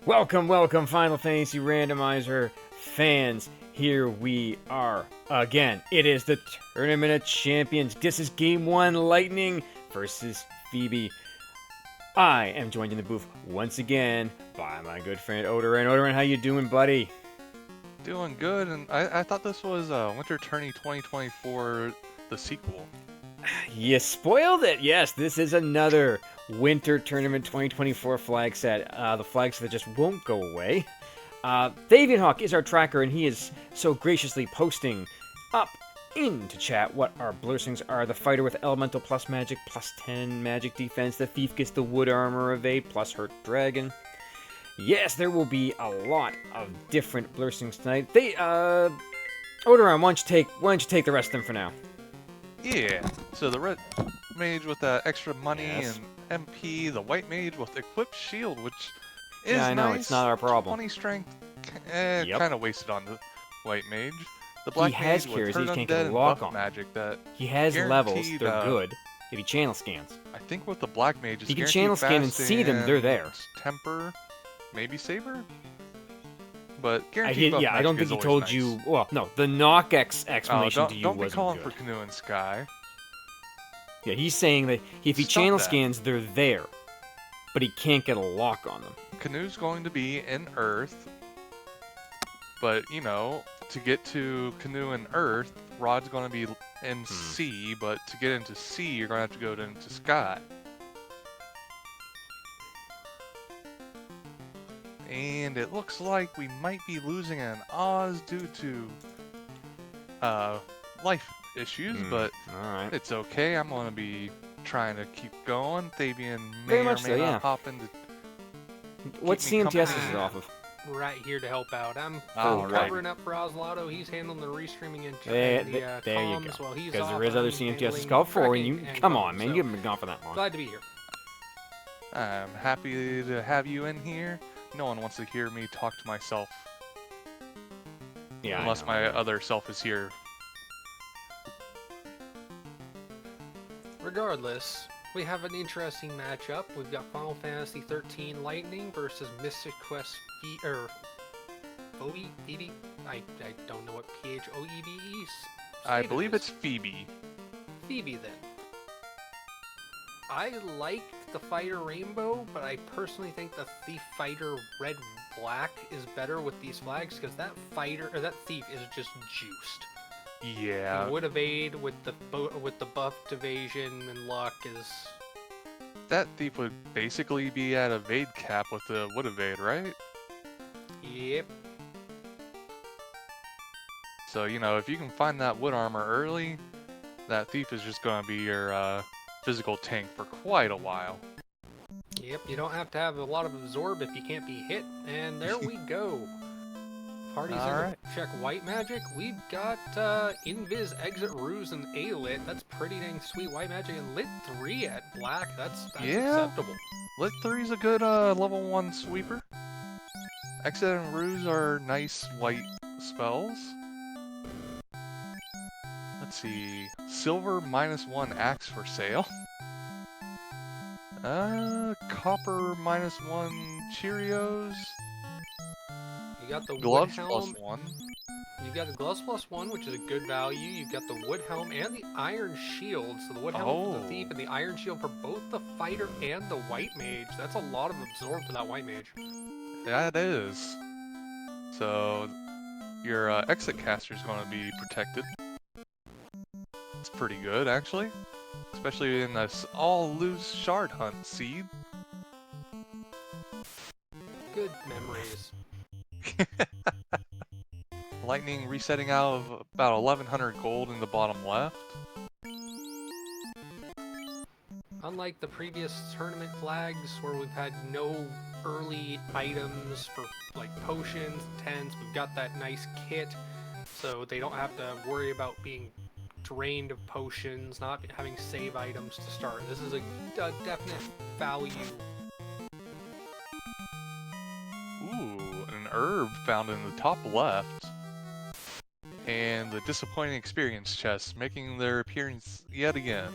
Welcome, welcome, Final Fantasy Randomizer fans. Here we are again. It is the Tournament of Champions. This is Game 1, Lightning versus Phoebe. I am joined in the booth once again by my good friend Odoran. Odoran, how you doing, buddy? Doing good, and I thought this was Winter Tourney 2024, the sequel. You spoiled it. Yes, this is another Winter Tournament 2024 flag set. The flag set that just won't go away. Davian Hawk is our tracker, and he is so graciously posting up into chat what our blessings are. The fighter with elemental plus magic, plus 10 magic defense. The thief gets the wood armor of 8 plus hurt dragon. Yes, there will be a lot of different blessings tonight. Odoran, why don't you take the rest of them for now? Yeah. So the red mage with extra money Yes. and MP, the white mage with equipped shield, which is Yeah, I know, nice. it's not our problem. 20 strength, Yep. kind of wasted on the white mage. The black has mage cures, with he hurt just can't undead get a and lock buff on. magic that He has levels, guaranteed, they're good, if he channel scans. I think with the black mage, it's He can guaranteed channel scan and fast see them, they're there. Temper, maybe saber, but guaranteed I don't think he told you. Well, no, the knock explanation to you don't be wasn't calling good. for Canoe and Sky. Yeah, he's saying that if he Stop channel that. scans, they're there, but he can't get a lock on them. Canoe's going to be in Earth, but you know, to get to Canoe in Earth, Rod's going to be in Sea, but to get into Sea, you're going to have to go into Sky. And it looks like we might be losing an Oz due to life issues, but Alright. it's okay. I'm going to be trying to keep going. Thavian may Very or much may so, not yeah. pop into. What keep me CMTS is company. it off of? Right here to help out. I'm Alrighty. covering up for Oslotto. He's handling the restreaming and There the you comms go. while he's Because off. there is other I'm CMTS to handling call for, and you tracking and come comms, on, man, so you haven't been gone for that long. glad to be here. I'm happy to have you in here. No one wants to hear me talk to myself Yeah, I unless know. my other self is here. Regardless, we have an interesting matchup. We've got Final Fantasy 13 Lightning versus Mystic Quest Phoebe. I don't know what Phoebe is. I believe it's Phoebe. Phoebe then. I like the fighter rainbow, but I personally think the thief fighter red black is better with these flags because that thief is just juiced. Yeah, The wood evade with the buffed evasion and luck is that thief would basically be at evade cap with the wood evade, right? yep. So, you know, if you can find that wood armor early, that thief is just going to be your physical tank for quite a while. Yep, you don't have to have a lot of absorb if you can't be hit, and there we go. Parties in Alright. to check white magic. We've got Invis, Exit, Ruse, and A-Lit. That's pretty dang sweet white magic. And Lit 3 at black. That's Yeah. acceptable. Lit 3 is a good level 1 sweeper. Exit and Ruse are nice white spells. Let's see. Silver -1 axe for sale. Copper -1 Cheerios. You got the Gloves wood helm. +1. You've got the gloves +1, which is a good value. You've got the wood helm and the iron shield. So the wood helm for the thief and the iron shield for both the fighter and the white mage. That's a lot of absorb for that white mage. Yeah, it is. So your exit caster is going to be protected. It's pretty good, actually. Especially in this all-loose shard hunt seed. Good memories. Lightning resetting out of about 1100 gold in the bottom left. Unlike the previous tournament flags where we've had no early items for like potions, tents, we've got that nice kit, so they don't have to worry about being drained of potions, not having save items to start. This is a definite value. Ooh, an herb found in the top left. And the disappointing experience chests making their appearance yet again.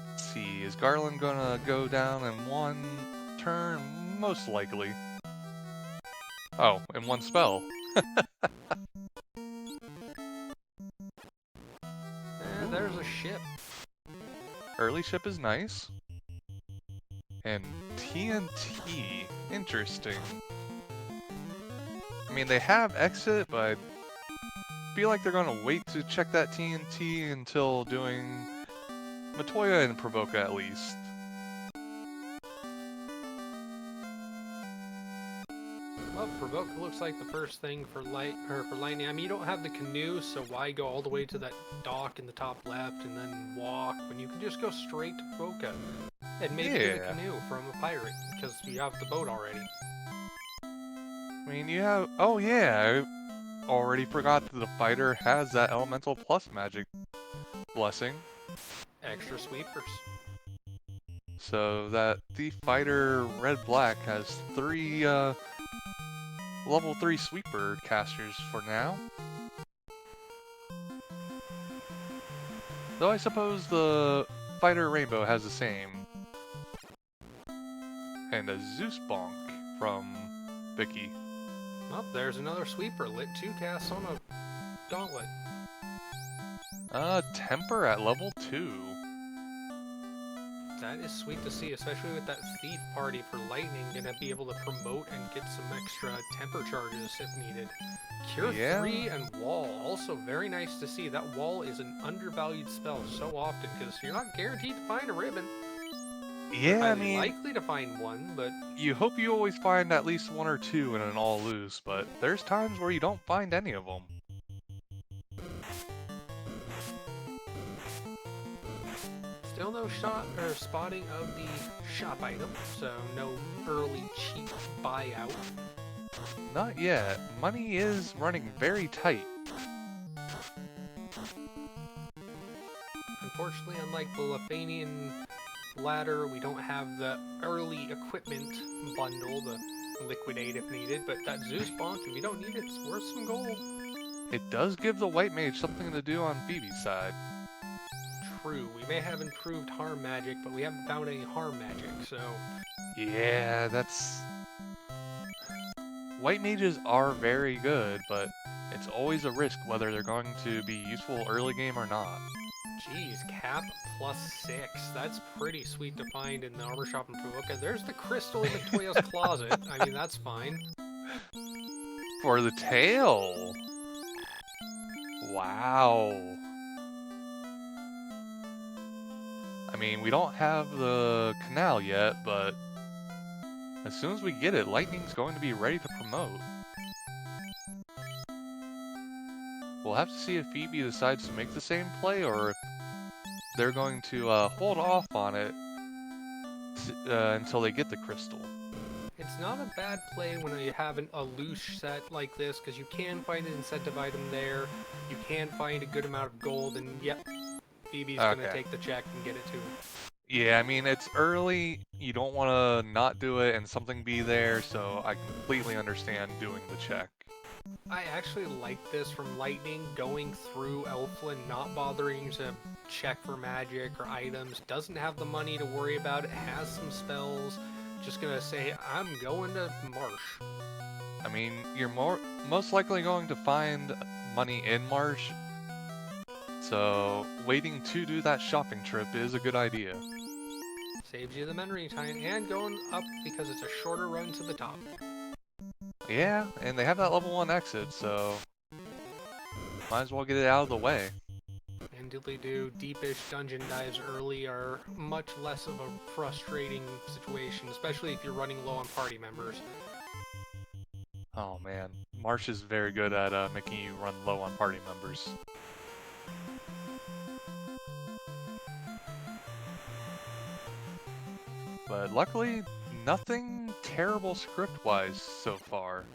Let's see, is Garland gonna go down in one turn? Most likely. Oh, in one spell. There's a ship. Early ship is nice. And TNT, interesting. I mean, they have exit, but I feel like they're gonna wait to check that TNT until doing Matoya and Provoke at least. Well, Provoke looks like the first thing for lightning. I mean, you don't have the canoe, so why go all the way to that dock in the top left and then walk when you can just go straight to Provoke and maybe get a Yeah. canoe from a pirate because you have the boat already. I mean, you have... Oh yeah, I already forgot that the fighter has that Elemental Plus magic blessing. Extra sweepers. So that Thief Fighter Red-Black has 3 level 3 sweeper casters for now. Though I suppose the Fighter Rainbow has the same. And a Zeus Bonk from Vicky. Oh, there's another sweeper. Lit 2 casts on a gauntlet. Temper at level 2. That is sweet to see, especially with that thief party for lightning, gonna be able to promote and get some extra temper charges if needed. Cure 3 and wall, also very nice to see. That wall is an undervalued spell so often because you're not guaranteed to find a ribbon. Yeah, I Highly mean, likely to find one, but you hope you always find at least 1 or 2 in an all loose, but there's times where you don't find any of them. still no shot or spotting of the shop item, so no early cheap buyout. Not yet. Money is running very tight. Unfortunately, unlike the Lefanian ladder, we don't have the early equipment bundle, the liquidate if needed, but that Zeus Bonk, if you don't need it, it's worth some gold. It does give the White Mage something to do on Phoebe's side. True, we may have improved harm magic, but we haven't found any harm magic, so... Yeah, that's... White Mages are very good, but it's always a risk whether they're going to be useful early game or not. Jeez, cap +6. That's pretty sweet to find in the armor shop in Provoca. There's the crystal in Matoya's closet. I mean, that's fine. For the tail! Wow. I mean, we don't have the canal yet, but as soon as we get it, Lightning's going to be ready to promote. We'll have to see if Phoebe decides to make the same play, or if they're going to hold off on it until they get the crystal. It's not a bad play when you have a loose set like this, because you can find an incentive item there, you can find a good amount of gold, and yep, Phoebe's gonna take the check and get it to him. Yeah, I mean, it's early, you don't want to not do it and something be there, so I completely understand doing the check. I actually like this from Lightning, going through Elflin, not bothering to check for magic or items, doesn't have the money to worry about it, has some spells, just gonna say, I'm going to Marsh. I mean, you're most likely going to find money in Marsh, so waiting to do that shopping trip is a good idea. Saves you the memory time, and going up because it's a shorter run to the top. Yeah, and they have that level 1 exit, so might as well get it out of the way. And diddly do, deepish dungeon dives early are much less of a frustrating situation, especially if you're running low on party members. Oh man, Marsh is very good at making you run low on party members. But luckily, nothing terrible script-wise so far.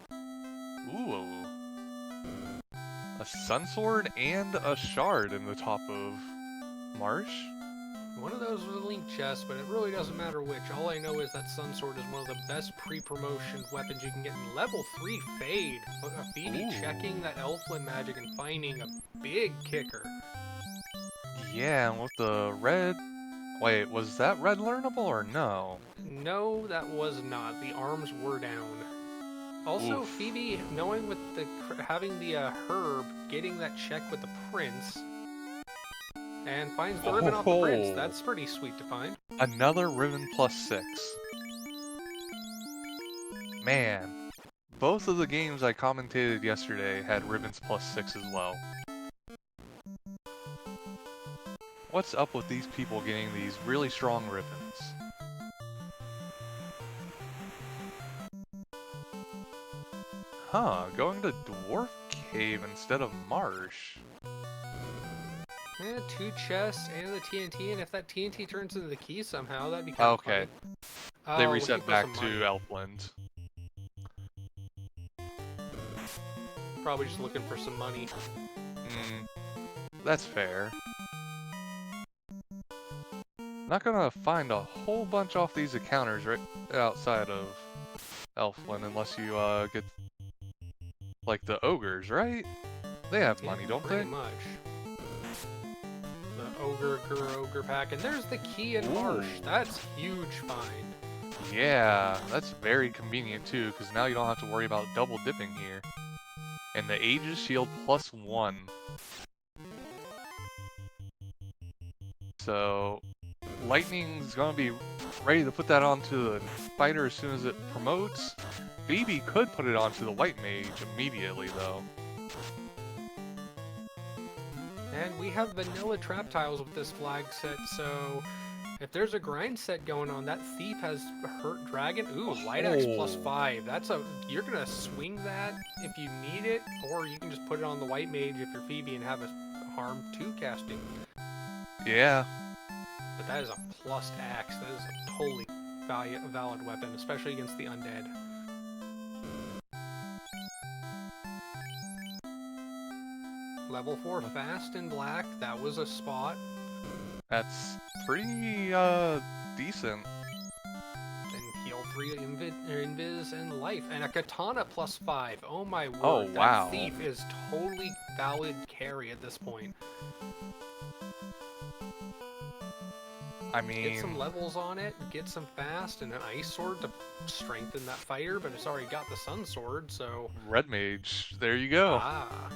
Ooh. A Sunsword and a Shard in the top of Marsh. One of those was a link chest, but it really doesn't matter which. All I know is that Sunsword is one of the best pre-promotion weapons you can get in level 3 Fade. Phoebe checking that Elflin magic and finding a big kicker. Yeah, and with the red Wait, was that red learnable or no? No, that was not. The arms were down. Also, Oof. Phoebe, knowing with the having the herb, getting that check with the prince, and finds the ribbon off the prince. Oh. That's pretty sweet to find. Another ribbon +6. Man, both of the games I commentated yesterday had ribbons +6 as well. What's up with these people getting these really strong ribbons? Huh, going to Dwarf Cave instead of Marsh. Yeah, 2 chests and the TNT, and if that TNT turns into the key somehow, that'd be kind of Okay, funny. they Oh, reset looking for back some to money. Elfland. Probably just looking for some money. That's fair. Not gonna find a whole bunch off these encounters right outside of Elfland unless you get like the ogres, right? They have Yeah, money, don't pretty they? much. The ogre pack, and there's the key in Marsh. Ooh. That's huge find. Yeah, that's very convenient too, because now you don't have to worry about double dipping here. And the Aegis Shield +1. So, Lightning's gonna be ready to put that onto the fighter as soon as it promotes. Phoebe could put it onto the White Mage immediately though. And we have vanilla trap tiles with this flag set, so if there's a grind set going on, that thief has hurt dragon. Ooh, light axe Oh. +5. That's you're gonna swing that if you need it, or you can just put it on the white mage if you're Phoebe and have a harm 2 casting. Yeah. But that is a plus axe. That is a totally valid weapon, especially against the undead. Level 4 fast and black. That was a spot. That's pretty, decent. Then heal 3 invis and life. And a katana +5. Oh my word. Oh, wow. That thief is totally valid carry at this point. I mean, Get some levels on it, get some fast, and an ice sword to strengthen that fighter, but it's already got the sun sword, so... Red Mage, there you go. Ah.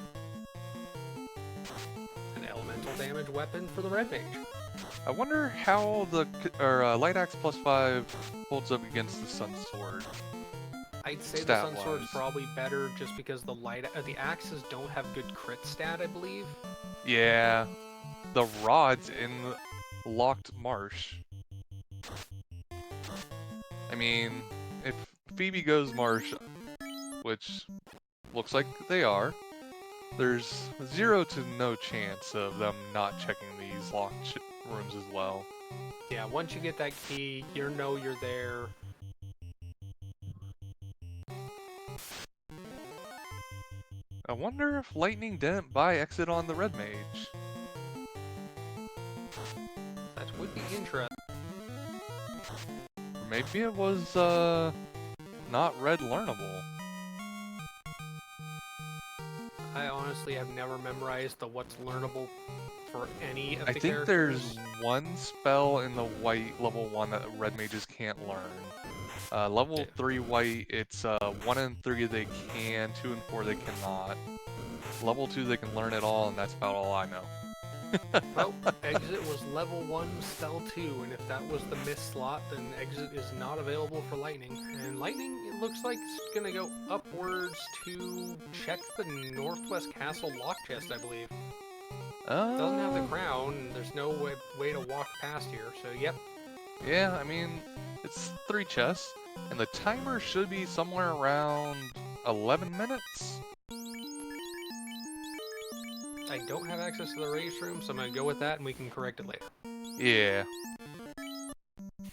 An elemental damage weapon for the red mage. I wonder how the Light Axe +5 holds up against the Sun Sword. I'd say the Stat sun sword's wise. probably better just because the axes don't have good crit stat, I believe. Yeah, the rods in Locked Marsh. I mean, if Phoebe goes Marsh, which looks like they are, there's 0 to no chance of them not checking these locked rooms as well. Yeah, once you get that key, you know you're there. I wonder if Lightning didn't buy exit on the Red Mage. That would be interesting. Maybe it was, not red learnable. I honestly have never memorized the what's learnable for any of the I think characters. there's one spell in the white level 1 that red mages can't learn. Level 3 white, it's 1 and 3 they can, 2 and 4 they cannot. Level 2 they can learn it all, and that's about all I know. Well, exit was level 1 spell 2, and if that was the missed slot, then exit is not available for lightning. And lightning, it looks like it's gonna go upwards to check the northwest castle lock chest, I believe. Doesn't have the crown, and there's no way to walk past here, so yep. Yeah, I mean, it's 3 chests, and the timer should be somewhere around 11 minutes? I don't have access to the race room, so I'm gonna go with that, and we can correct it later. Yeah.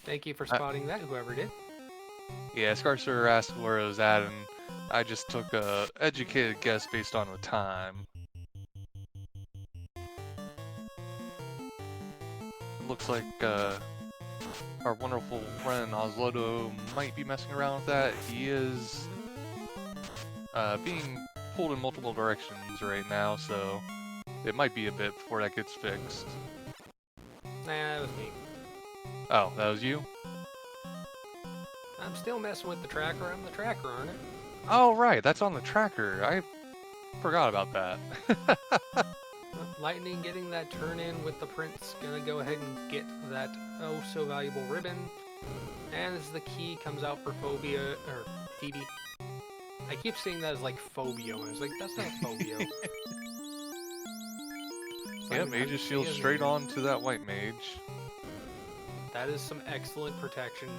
Thank you for spotting that, whoever did. Yeah, Scarcer asked where it was at, and I just took a educated guess based on the time. Looks like our wonderful friend Oslodo might be messing around with that. He is being pulled in multiple directions right now, so it might be a bit before that gets fixed. Nah, that was me. Oh, that was you? I'm still messing with the tracker. I'm the tracker, aren't I? Oh, right, that's on the tracker. I forgot about that. Lightning getting that turn in with the prince. Gonna go ahead and get that oh so valuable ribbon. And as the key comes out for Phobia, or Phoebe. I keep saying that as like Phobio, and I was like, that's not Phobio. Yeah, Mage's Shield straight on to that white mage. That is some excellent protection.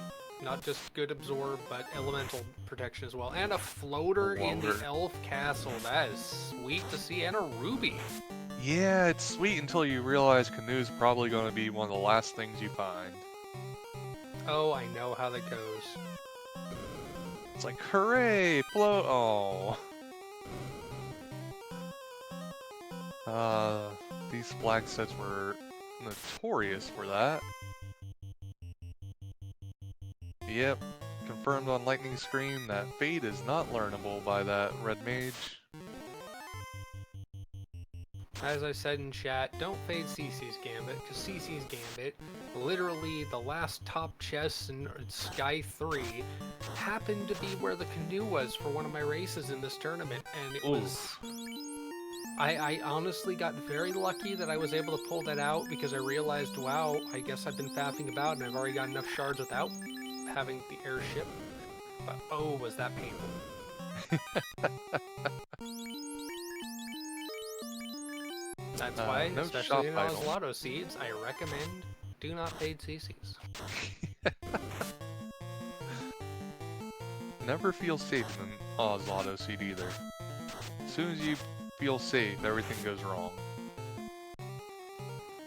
Not just good absorb, but elemental protection as well. And a floater in the elf castle. That is sweet to see. And a ruby. Yeah, it's sweet until you realize Canoe's probably going to be one of the last things you find. Oh, I know how that goes. It's like, hooray, float. Oh. These flag sets were notorious for that. Yep, confirmed on Lightning Screen that Fade is not learnable by that red mage. As I said in chat, don't fade CC's Gambit, because CC's Gambit, literally the last top chest in Sky 3, happened to be where the canoe was for one of my races in this tournament, and it was... I honestly got very lucky that I was able to pull that out, because I realized, wow, I guess I've been faffing about, and I've already got enough shards without having the airship. But oh, was that painful. That's why, no especially in shop Oslotto seeds, I recommend do not fade CCs. Never feel safe in an Oslotto seed either. As soon as you feel safe, everything goes wrong.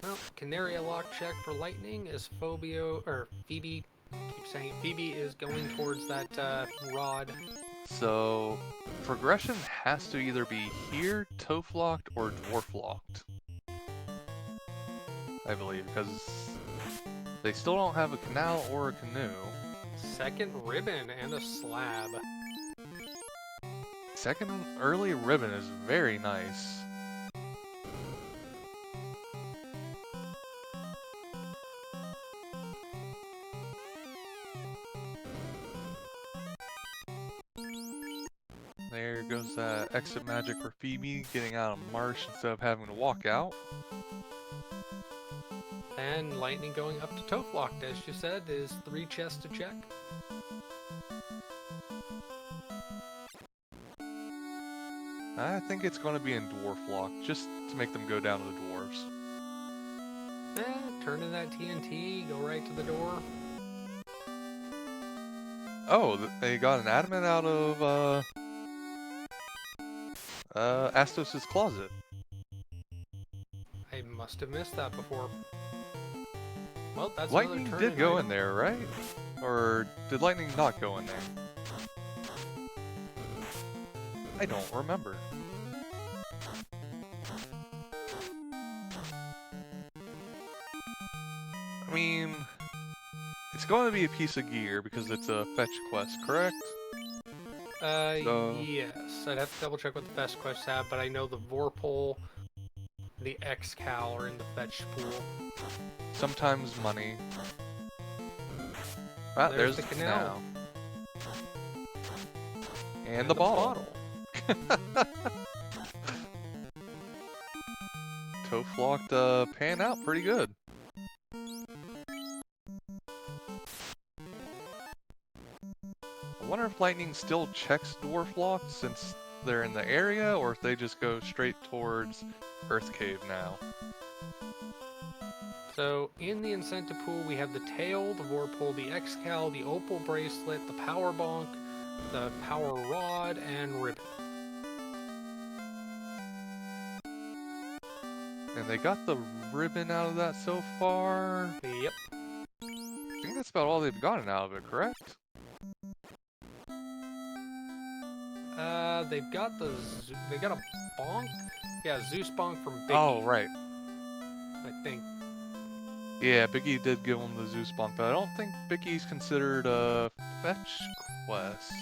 Well, Canaria lock check for Lightning is Phobio, or Phoebe, keep saying it, Phoebe is going towards that rod. So, progression has to either be here, Toph locked, or Dwarf locked. I believe, because they still don't have a canal or a canoe. Second ribbon and a slab. Second early ribbon is very nice. There goes that exit magic for Phoebe, getting out of marsh instead of having to walk out. And Lightning going up to Toph locked, as you said, is 3 chests to check. I think it's going to be in Dwarf lock, just to make them go down to the Dwarves. Turn in that TNT, go right to the door. Oh, they got an adamant out of Astos' closet. I must have missed that before. Well, that's Lightning another did go item. in there, right? Or did Lightning not go in there? I don't remember. I mean, it's going to be a piece of gear because it's a fetch quest, correct? Yes. I'd have to double check what the best quests have, but I know the Vorpal, the X-Cal are in the fetch pool. Sometimes money. Ah, there's the canal. And the bottle. Toph locked pan out pretty good. I wonder if Lightning still checks Dwarf locked since they're in the area, or if they just go straight towards Earth Cave now. So, in the incentive pool, we have the tail, the Vorpal, the X-Cal, the Opal bracelet, the Power Bonk, the Power Rod, and Ribbon. And they got the ribbon out of that so far. Yep. I think that's about all they've gotten out of it, correct? They've got they got a bonk? Yeah, Zeus bonk from Biggie. Oh, right. I think. Yeah, Biggie did give him the Zeus bonk, but I don't think Biggie's considered a fetch quest.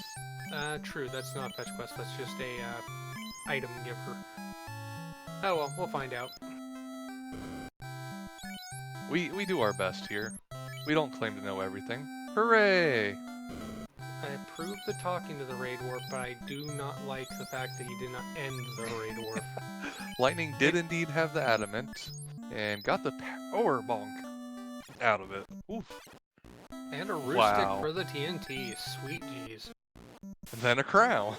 True, that's not a fetch quest, that's just a, item giver. Oh well, we'll find out. We do our best here. We don't claim to know everything. Hooray! I approve the talking to the raid dwarf, but I do not like the fact that you did not end the raid dwarf. Lightning did indeed have the adamant, and got the power bonk out of it. Oof. And a roost Wow. stick for the TNT. Sweet jeez. And then a crown.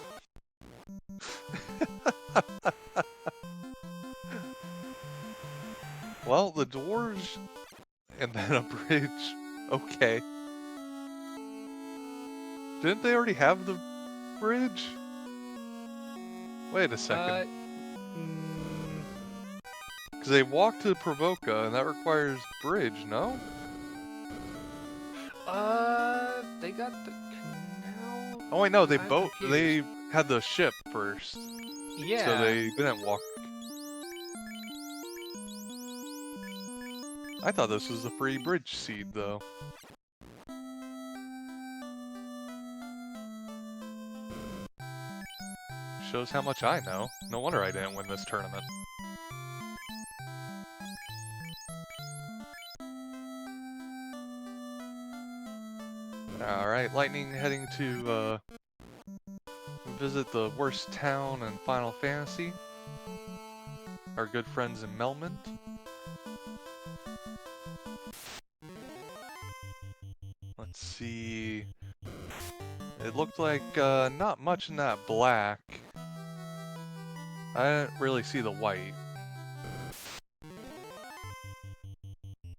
Well, the dwarves, and then a bridge. Okay. Didn't they already have the bridge? Wait a second. Because they walk to Provoca, and that requires bridge, no? They got the canal. Oh wait, no, they I'm confused. had the ship first. Yeah. So they didn't walk. I thought this was the free bridge seed, though. Shows how much I know. No wonder I didn't win this tournament. Alright, Lightning heading to visit the worst town in Final Fantasy. Our good friends in Melmond. Let's see. It looked like not much in that black. I didn't really see the white.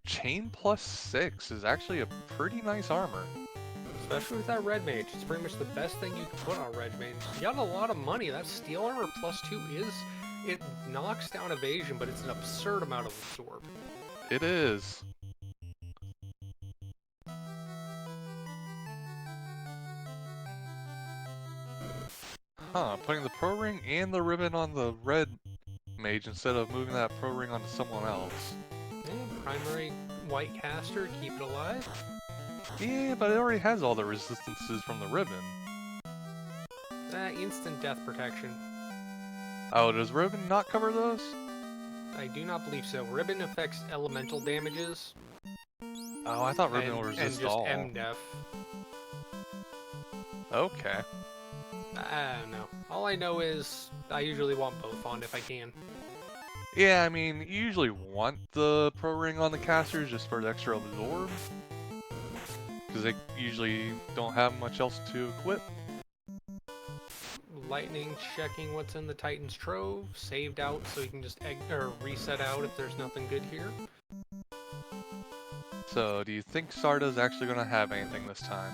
Chain +6 is actually a pretty nice armor. Especially with that red mage. It's pretty much the best thing you can put on red mage. You got a lot of money. That steel armor +2 is... It knocks down evasion, but it's an absurd amount of absorb. It is. Huh, putting the pro ring and the ribbon on the red mage instead of moving that pro ring onto someone else. Primary white caster, keep it alive. Yeah, but it already has all the resistances from the ribbon. Instant death protection. Oh, does ribbon not cover those? I do not believe so. Ribbon affects elemental damages. Oh, I thought ribbon will and resist just all. MDef. Okay. I don't know. All I know is I usually want both on if I can. Yeah, I mean, you usually want the pro ring on the casters just for the extra absorb. Because they usually don't have much else to equip. Lightning checking what's in the Titan's Trove, saved out so you can just reset out if there's nothing good here. So, do you think Sarda's actually going to have anything this time?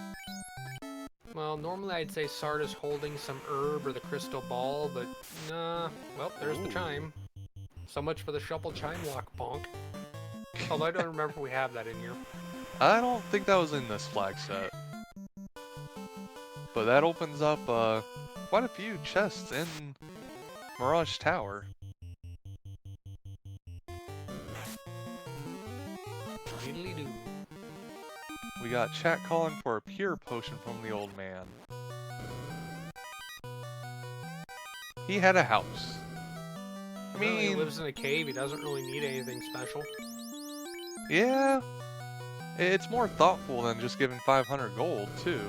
Well, normally I'd say Sarda's holding some herb or the crystal ball, but nah. Well, there's the chime. So much for the shuffle chime lock bonk. Although I don't remember if we have that in here. I don't think that was in this flag set. But that opens up quite a few chests in Mirage Tower. Diddly-doo. We got chat calling for a pure potion from the old man. He had a house. I Well, he mean, lives in a cave, he doesn't really need anything special. yeah, it's more thoughtful than just giving 500 gold, too.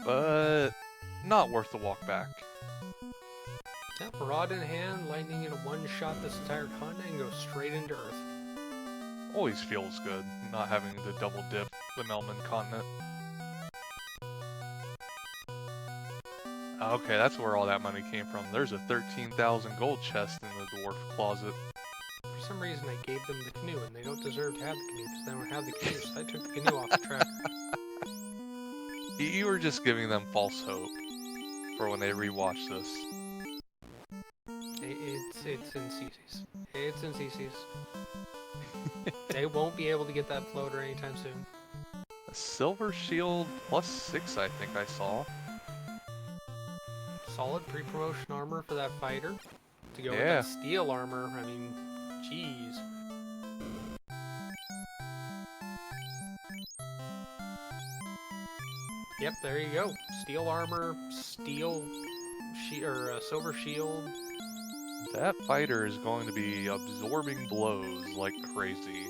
But not worth the walk back. Yep, rod in hand, lightning in a one-shot this entire continent and go straight into Earth. Always feels good not having to double dip the Melman continent. Okay, that's where all that money came from. There's a 13,000 gold chest in the dwarf closet. For some reason I gave them the canoe, and they don't deserve to have the canoe because they don't have the canoe, so I took the canoe off the track. You were just giving them false hope for when they rewatch this. It's in CC's. It's in CC's. They won't be able to get that floater anytime soon. A silver shield +6, I think I saw. Solid pre-promotion armor for that fighter. To go with Yeah. that steel armor, I mean, jeez. Yep, there you go. Steel armor, steel silver shield, That fighter is going to be absorbing blows like crazy.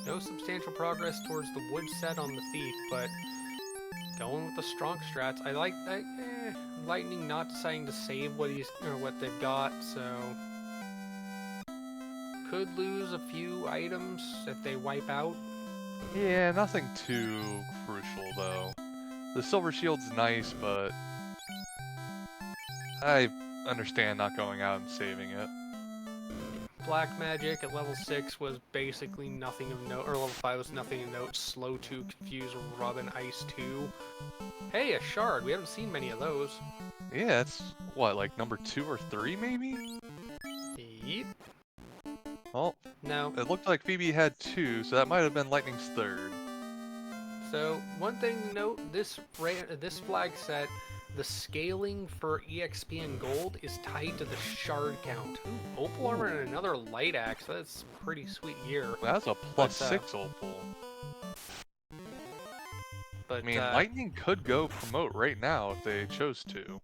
No substantial progress towards the wood set on the thief, but going with the strong strats. I like that. Lightning not deciding to save what what they've got, so could lose a few items if they wipe out. Yeah, nothing too crucial though. The silver shield's nice, but I understand not going out and saving it. Black magic at level 6 was basically nothing of note, or level 5 was nothing of note. Slow 2, confuse, rub, and ice 2. Hey, a shard. We haven't seen many of those. Yeah, it's what, like number 2 or 3 maybe? Yep. Well, No. it looked like Phoebe had 2, so that might have been Lightning's 3rd. So one thing to note: this flag set, the scaling for EXP and gold is tied to the shard count. Ooh, opal armor and another light axe. That's pretty sweet gear. That's a plus 6 opal. But I mean, Lightning could go promote right now if they chose to.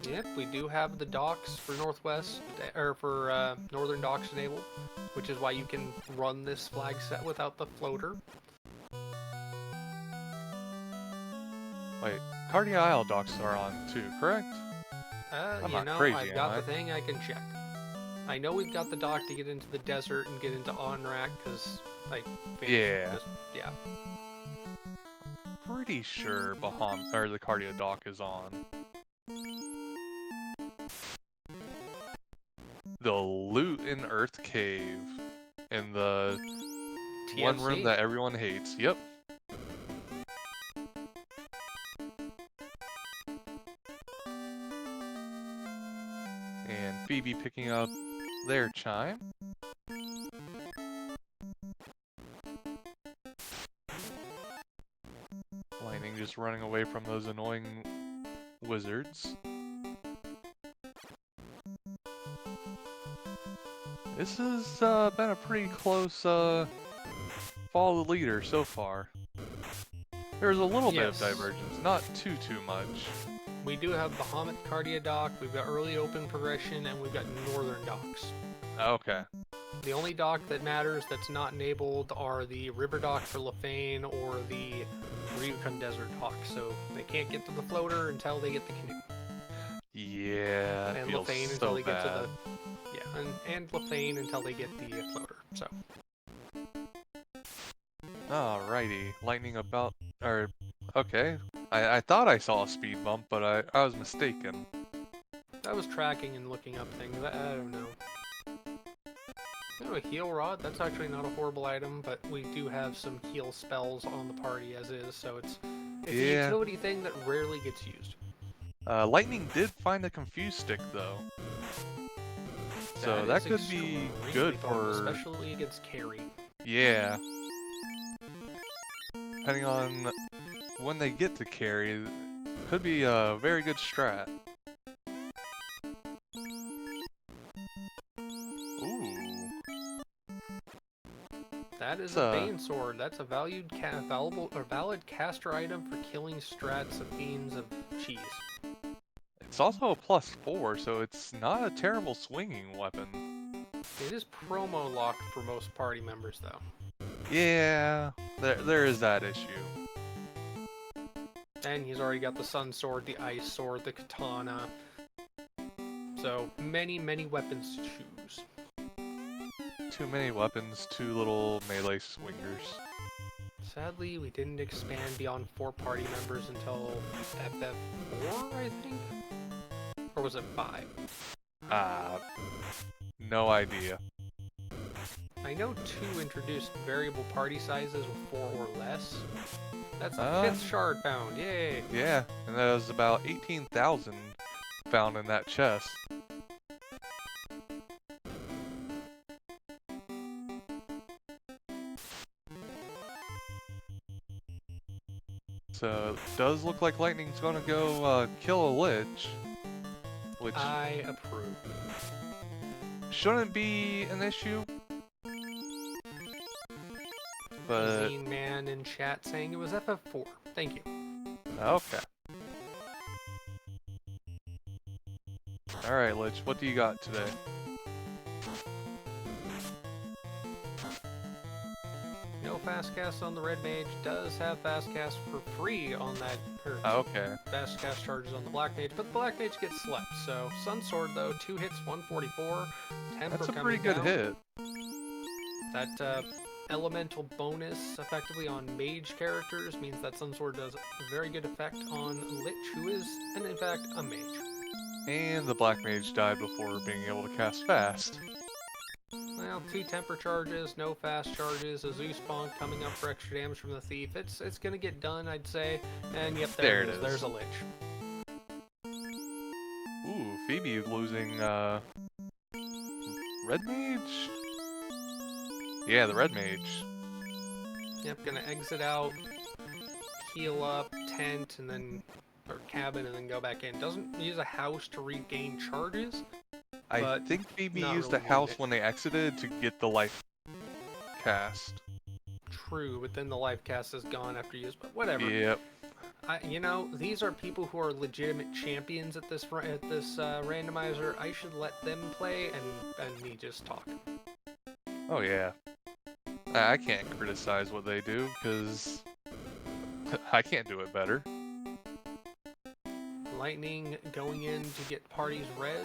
Yep, we do have the docks for Northwest, or for Northern docks enabled, which is why you can run this flag set without the floater. Wait, Cardia Isle docks are on too, correct? I'm not crazy, I've got am the thing, I can check. I know we've got the dock to get into the desert and get into Onrak, because, like, Yeah. Yeah. Pretty sure the Cardia dock is on. The loot in Earth Cave. In the one room TFC. that everyone hates. Yep. And Phoebe picking up their chime. Lightning just running away from those annoying wizards. This has been a pretty close follow the leader so far. There's a little bit of divergence, not too much. We do have Bahamut Cardia dock, we've got early open progression, and we've got Northern docks. Okay. The only dock that matters that's not enabled are the river dock for Lefane or the Ryukun Desert dock, so they can't get to the floater until they get the canoe. Yeah, And feels Lefane so until they get bad. to the and Lefane until they get the floater. So Alrighty, lightning about okay. I thought I saw a speed bump, but I was mistaken. I was tracking and looking up things. I don't know. Oh, a heal rod. That's actually not a horrible item, but we do have some heal spells on the party as is, so it's a utility thing that rarely gets used. Lightning did find a confuse stick though. So that could be good for... especially against carry. Yeah. Depending on when they get to carry, could be a very good strat. Ooh. That is a Bane Sword. That's a valid caster item for killing strats of Fiends of Cheese. It's also a +4, so it's not a terrible swinging weapon. It is promo locked for most party members, though. Yeah, there is that issue. And he's already got the Sun Sword, the Ice Sword, the Katana. So, many weapons to choose. Too many weapons, too little melee swingers. Sadly, we didn't expand beyond 4 party members until FF4, I think? Or was it 5? No idea. I know 2 introduced variable party sizes with 4 or less. That's the 5th shard found, yay! Yeah, and that was about 18,000 found in that chest. So, it does look like Lightning's gonna go kill a Lich. Which I approve. shouldn't be an issue. But... Zine Man in chat saying it was FF4. Thank you. Okay. Alright, Lich, what do you got today? No fast cast on the red mage. Does have fast cast for free on that. Oh, okay. Fast cast charges on the black mage, but the black mage gets slept. So Sun Sword though, 2 hits, 144. Temper That's a coming pretty good down. hit. That elemental bonus effectively on mage characters means that Sun Sword does a very good effect on Lich, who is, and in fact, a mage. And the black mage died before being able to cast fast. Well, 2 temper charges, no fast charges, a Zeus bonk coming up for extra damage from the thief. It's gonna get done, I'd say. And yep, there it is. There's a Lich. Ooh, Phoebe losing red mage? Yeah, the red mage. Yep, gonna exit out, heal up, tent, and then or cabin, and then go back in. Doesn't use a house to regain charges. I think Phoebe not used really the house needed. when they exited to get the life cast. True, but then the life cast is gone after use. But whatever. Yep. You know, these are people who are legitimate champions at this randomizer. I should let them play and me just talk. Oh yeah. I can't criticize what they do because I can't do it better. Lightning going in to get parties res,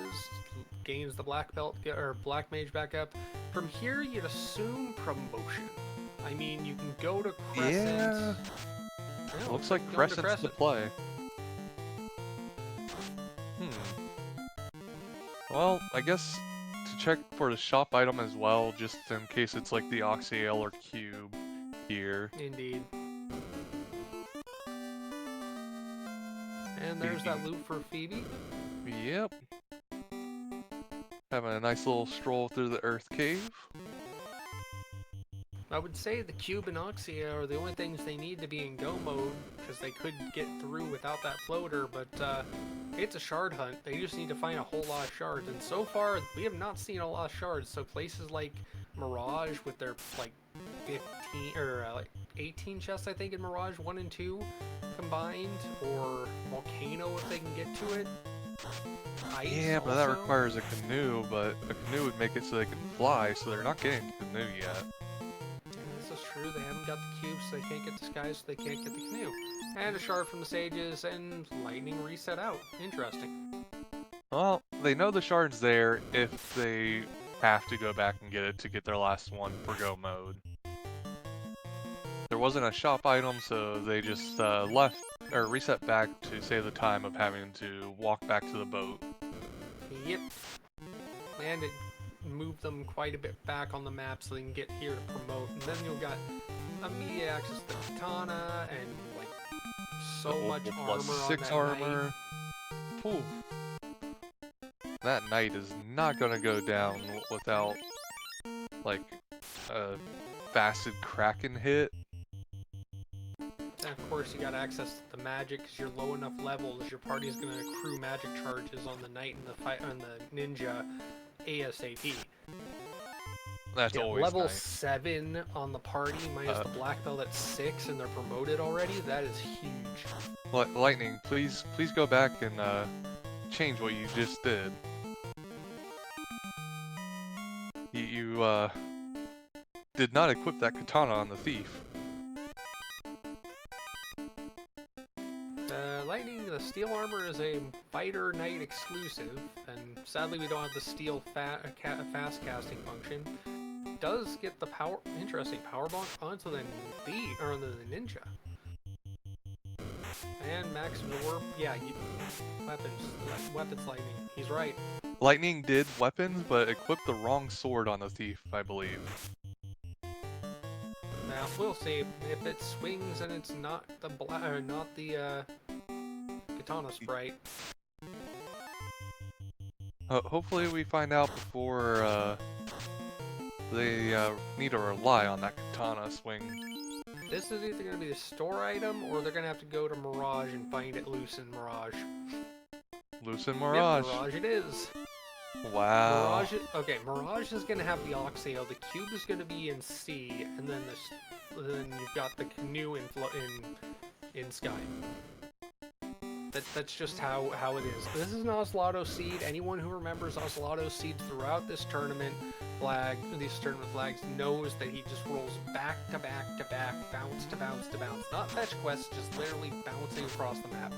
gains the black belt or black mage back up. From here, you'd assume promotion. I mean, you can go to Crescent. Yeah. Yeah, Looks like going to Crescent's the play. Well, I guess to check for the shop item as well, just in case it's like the Oxyale or Cube here. Indeed. And there's that loot for Phoebe. Yep. Having a nice little stroll through the Earth Cave. I would say the Cube and Oxia are the only things they need to be in go mode, because they could get through without that floater, but it's a shard hunt. They just need to find a whole lot of shards, and so far, we have not seen a lot of shards, so places like Mirage with their, like, 15, or, like, 18 chests, I think, in Mirage 1 and 2 combined, or Volcano if they can get to it. Ice Yeah, but that also. requires a canoe, but a canoe would make it so they can fly, so they're not getting a canoe yet. This is true, they haven't got the cube, so they can't get the sky, so they can't get the canoe. And a shard from the sages, and lightning reset out. Interesting. Well, they know the shard's there if they have to go back and get it to get their last one for go mode. There wasn't a shop item, so they just left or reset back to save the time of having to walk back to the boat. Yep. And it moved them quite a bit back on the map so they can get here to promote. And then you've got immediate access to the katana and like so much armor +6 on that armor. knight. Whew. That knight is not gonna go down without like a fasted kraken hit. And of course you got access to the magic because you're low enough levels. Your party's gonna accrue magic charges on the knight and the ninja ASAP. That's always level nice. 7 on the party minus the black belt at 6 and they're promoted already. That is huge. Lightning, please go back and change what you just did. You did not equip that katana on the thief. Lightning, the steel armor is a fighter knight exclusive, and sadly we don't have the steel fast casting function. Does get the interesting power bonk onto the ninja. And max warp, yeah, weapons lightning. He's right. Lightning did weapons, but equipped the wrong sword on the thief, I believe. Now we'll see if it swings and it's not the katana sprite. Hopefully we find out before they need to rely on that katana swing. This is either going to be the store item, or they're going to have to go to Mirage and find it loose in Mirage. Loose in Mirage. Yep, Mirage it is. Wow. Mirage is going to have the Oxyale, the cube is going to be in C, and then then you've got the canoe in Sky. That's just how it is. This is an Ocelotto seed. Anyone who remembers Ocelotto seeds throughout this tournament these tournament flags knows that he just rolls back to back to back, bounce to bounce to bounce. Not fetch quests, just literally bouncing across the map.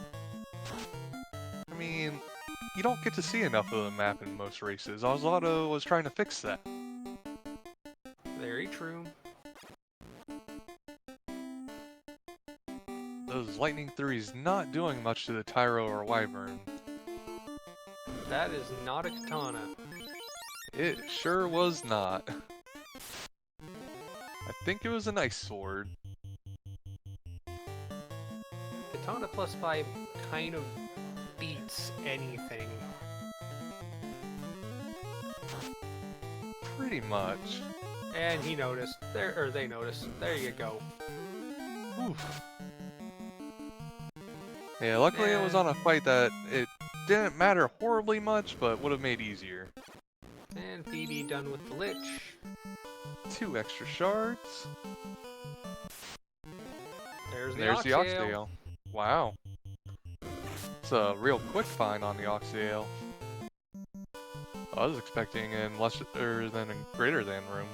I mean, you don't get to see enough of the map in most races. Ocelotto was trying to fix that. Very true. Those lightning threes not doing much to the Tyro or Wyvern. That is not a katana. It sure was not. I think it was a nice sword. Katana +5 kind of beats anything. Pretty much. And he noticed. They noticed. There you go. Oof. Yeah, luckily it was on a fight that it didn't matter horribly much, but would have made easier. And Phoebe done with the Lich. 2 extra shards. There's the There's the Oxtail. Oxtail. Wow. It's a real quick find on the Oxtail. I was expecting in lesser than a greater than room.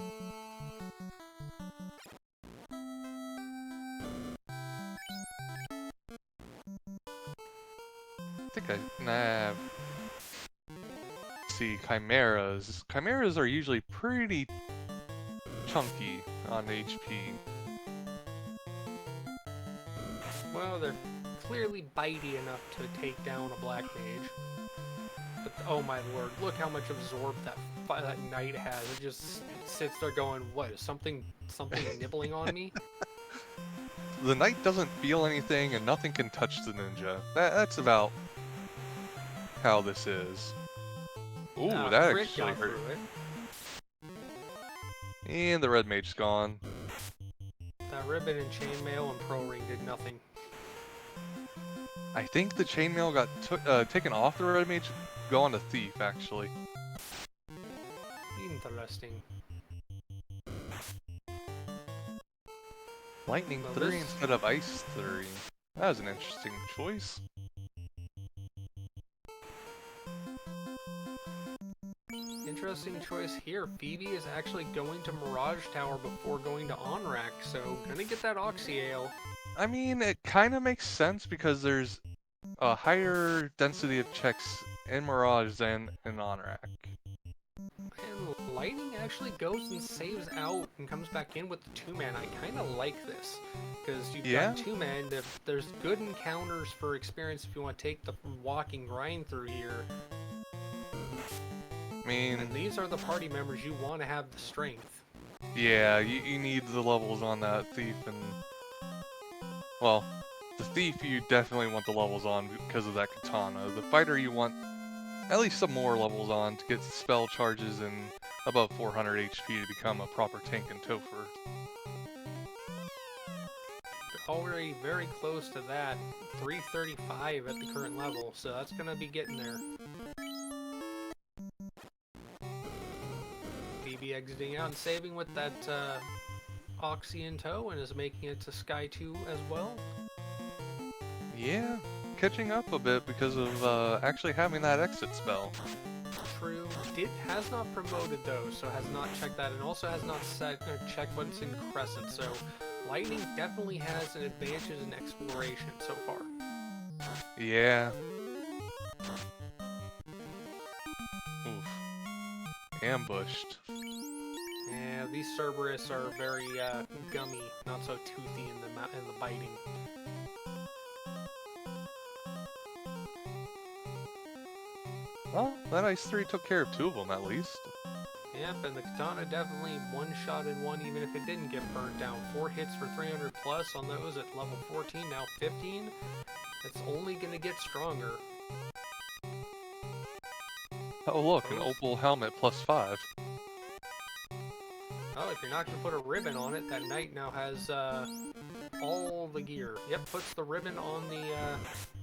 I think see, Chimeras. Chimeras are usually pretty chunky on HP. Well, they're clearly bitey enough to take down a black mage. But oh my lord, look how much absorb that knight has. It just sits there going, what, is something nibbling on me? The knight doesn't feel anything and nothing can touch the ninja. That's about how this is. Ooh, that Crit actually got hurt. through it. And the red mage's gone. That ribbon and chainmail and pro ring did nothing. I think the chainmail got taken off the red mage to go on to thief, actually. Interesting. Lightning Well, 3 this- instead of Ice 3. That was an interesting choice. Interesting choice here. Phoebe is actually going to Mirage Tower before going to Onrak, so gonna get that Oxyale. I mean, it kind of makes sense because there's a higher density of checks in Mirage than in Onrak. And Lightning actually goes and saves out and comes back in with the 2-man. I kind of like this, because you've got 2-man. There's good encounters for experience if you want to take the walking grind through here. I mean, And these are the party members you want to have the strength. yeah, you need the levels on that thief, and well, the thief you definitely want the levels on because of that katana. The fighter you want at least some more levels on to get spell charges and above 400 HP to become a proper tank and Topher. Already very close to that. 335 at the current level, so that's going to be getting there. Phoebe exiting out and saving with that Oxy in tow and is making it to Sky 2 as well. Yeah, catching up a bit because of actually having that exit spell. True. Has not promoted though, so has not checked that, and also has not checked what's in Crescent, so Lightning definitely has an advantage in exploration so far. Yeah. Oof. Ambushed. Yeah, these Cerberus are very gummy, not so toothy in the biting. Well, that Ice 3 took care of 2 of them at least. Yep, and the Katana definitely one-shotted one even if it didn't get burnt down. 4 hits for 300 plus on those at level 14, now 15. It's only gonna get stronger. Oh look, an opal helmet +5. Oh, if you're not gonna put a ribbon on it, that knight now has all the gear. Yep, puts the ribbon on the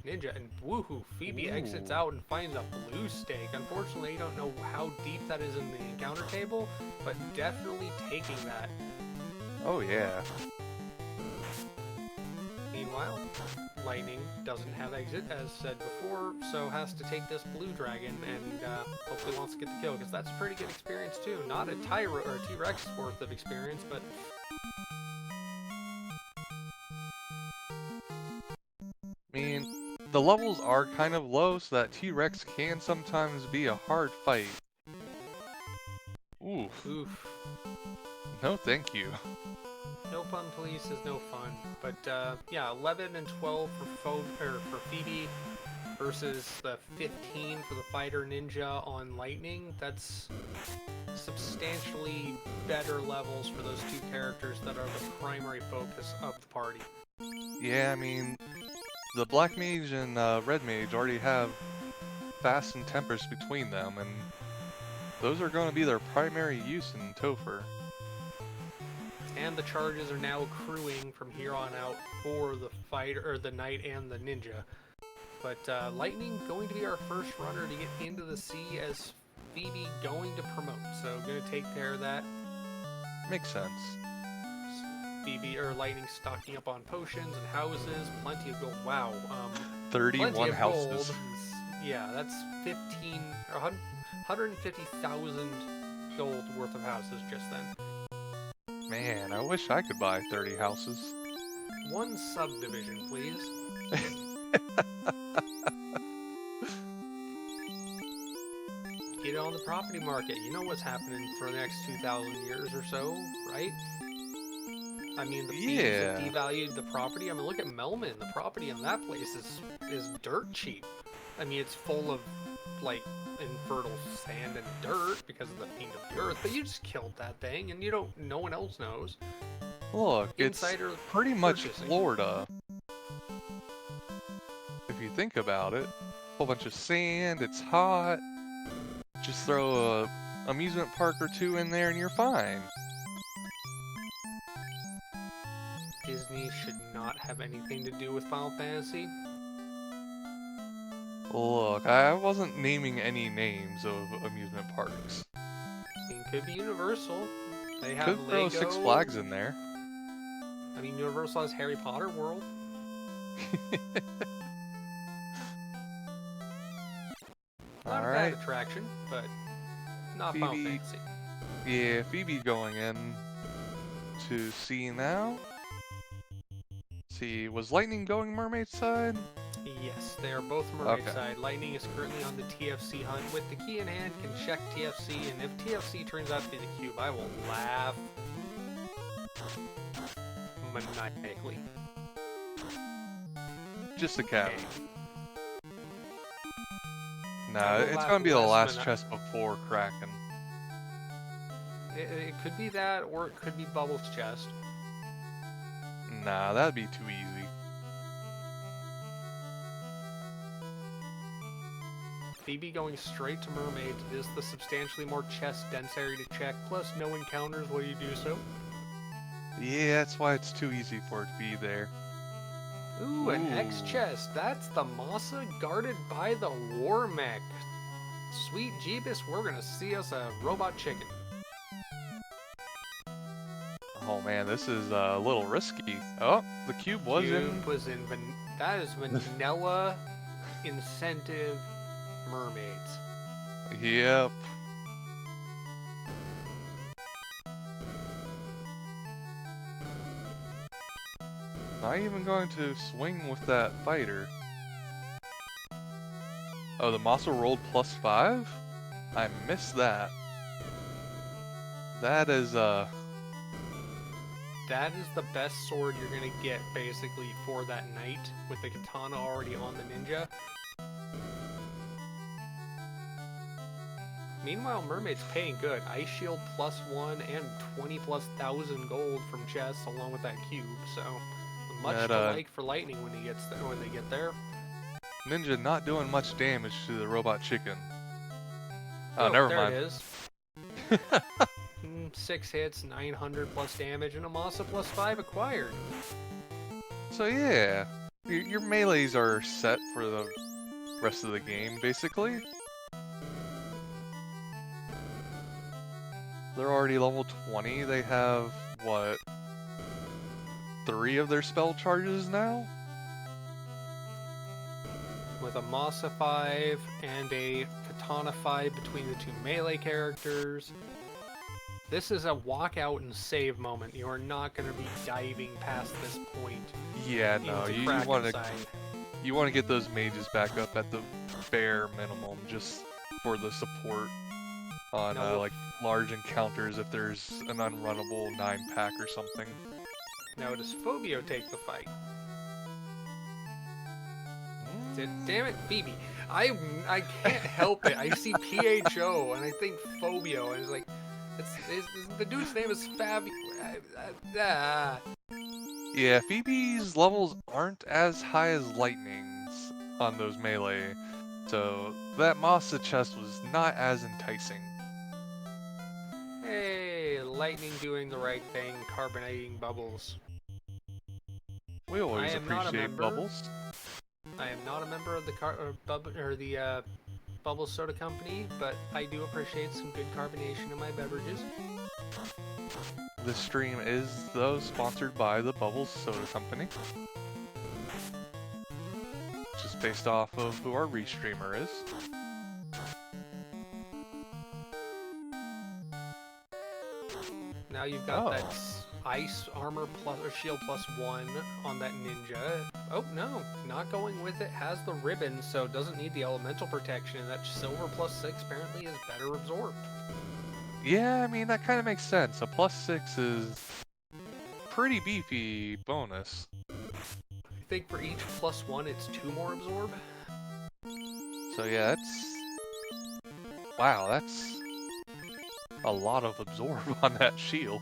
ninja, and woohoo, Phoebe exits out and finds a blue stake. Unfortunately, you don't know how deep that is in the encounter table, but definitely taking that. Oh yeah. Meanwhile, Lightning doesn't have exit, as said before, so has to take this blue dragon and hopefully wants to get the kill, because that's a pretty good experience too. Not a Tyro or a T-Rex worth of experience, but I mean, the levels are kind of low, so that T-Rex can sometimes be a hard fight. Oof. oof. No thank you. No fun police is no fun. But yeah, 11 and 12 for Phoebe versus the 15 for the fighter ninja on Lightning. That's substantially better levels for those two characters that are the primary focus of the party. Yeah, I mean, the Black Mage and Red Mage already have fast and tempers between them, and those are going to be their primary use in Topher. And the charges are now accruing from here on out for the fighter, or the knight and the ninja. But Lightning going to be our first runner to get into the sea, as Phoebe going to promote. So going to take care of that. Makes sense. Phoebe or Lightning stocking up on potions and houses, plenty of gold. Wow, 31 plenty of houses. gold. Yeah, that's 150,000 gold worth of houses just then. Man, I wish I could buy 30 houses. One subdivision, please. Get it on the property market. You know what's happening for the next 2,000 years or so, right? I mean, the thieves have devalued the property. I mean, look at Melman. The property on that place is dirt cheap. I mean, it's full of, like, infertile sand and dirt because of the fiend of the earth, but you just killed that thing, and no one else knows. Look, Insider it's pretty much purchasing. Florida. If you think about it, whole bunch of sand, it's hot. Just throw a amusement park or two in there and you're fine. Disney should not have anything to do with Final Fantasy. Look, I wasn't naming any names of amusement parks. I mean, could be Universal. They have Could throw Lego. Six Flags in there. I mean, Universal has Harry Potter World. Not a bad attraction, but not Final Phoebe. Fantasy. Yeah, Phoebe going in to C now. See, was Lightning going Mermaid side? Yes, they are both Mermaid Okay. side. Lightning is currently on the TFC hunt with the key in hand, can check TFC, and if TFC turns out to be the cube, I will laugh maniacally. Just a cabin. Okay. Nah, I will it's laugh gonna be the less last mani- chest before Kraken. It could be that, or it could be Bubbles' chest. Nah, that'd be too easy. Phoebe going straight to Mermaids. It is the substantially more chest dense area to check, plus no encounters while you do so. Yeah, that's why it's too easy for it to be there. Ooh, an X Ooh. chest. That's the Masa guarded by the War Mech. Sweet Jeebus, we're gonna see us a robot chicken. Oh man, this is a little risky. Oh, the cube was in. That is vanilla incentive mermaids. Yep. Not even going to swing with that fighter. Oh, the Masa rolled +5? I missed that. That is, That is the best sword you're gonna get, basically, for that knight, with the katana already on the ninja. Meanwhile, Mermaid's paying good. Ice Shield +1 and 20,000+ gold from chests, along with that cube. So much That, to like for Lightning when he gets when they get there. Ninja not doing much damage to the robot chicken. Oh, Oh, never there mind. it is. 6 hits, 900+ damage, and a Masa +5 acquired. So yeah, your melees are set for the rest of the game, basically. They're already level 20. They have, what, 3 of their spell charges now? with a Masa 5 and a Katana 5 between the two melee characters. This is a walkout and save moment. You are not going to be diving past this point. Yeah, no, into you Kraken want to side. get those mages back up at the bare minimum, just for the support on Now, like large encounters if there's an unrunnable 9-pack or something. now does Phobio take the fight? Damn it, Phoebe. I can't help it. I see PHO and I think Phobio and it's like, the dude's name is Fabi. Yeah, Phoebe's levels aren't as high as Lightning's on those melee, so that Masa chest was not as enticing. Hey, Lightning doing the right thing, carbonating bubbles. We always I am not a appreciate member. bubbles. I am not a member of the Bubbles Soda Company, but I do appreciate some good carbonation in my beverages. This stream is, though, sponsored by the Bubbles Soda Company. Just based off of who our restreamer is. Now you've got that ice armor plus or shield plus 1 on that ninja. Oh no, not going with it. Has the ribbon, so it doesn't need the elemental protection. And that silver plus 6 apparently is better absorbed. Yeah, I mean, that kind of makes sense. A +6 is pretty beefy bonus. I think for each plus 1, it's 2 more absorb. So yeah, wow, that's a lot of absorb on that shield.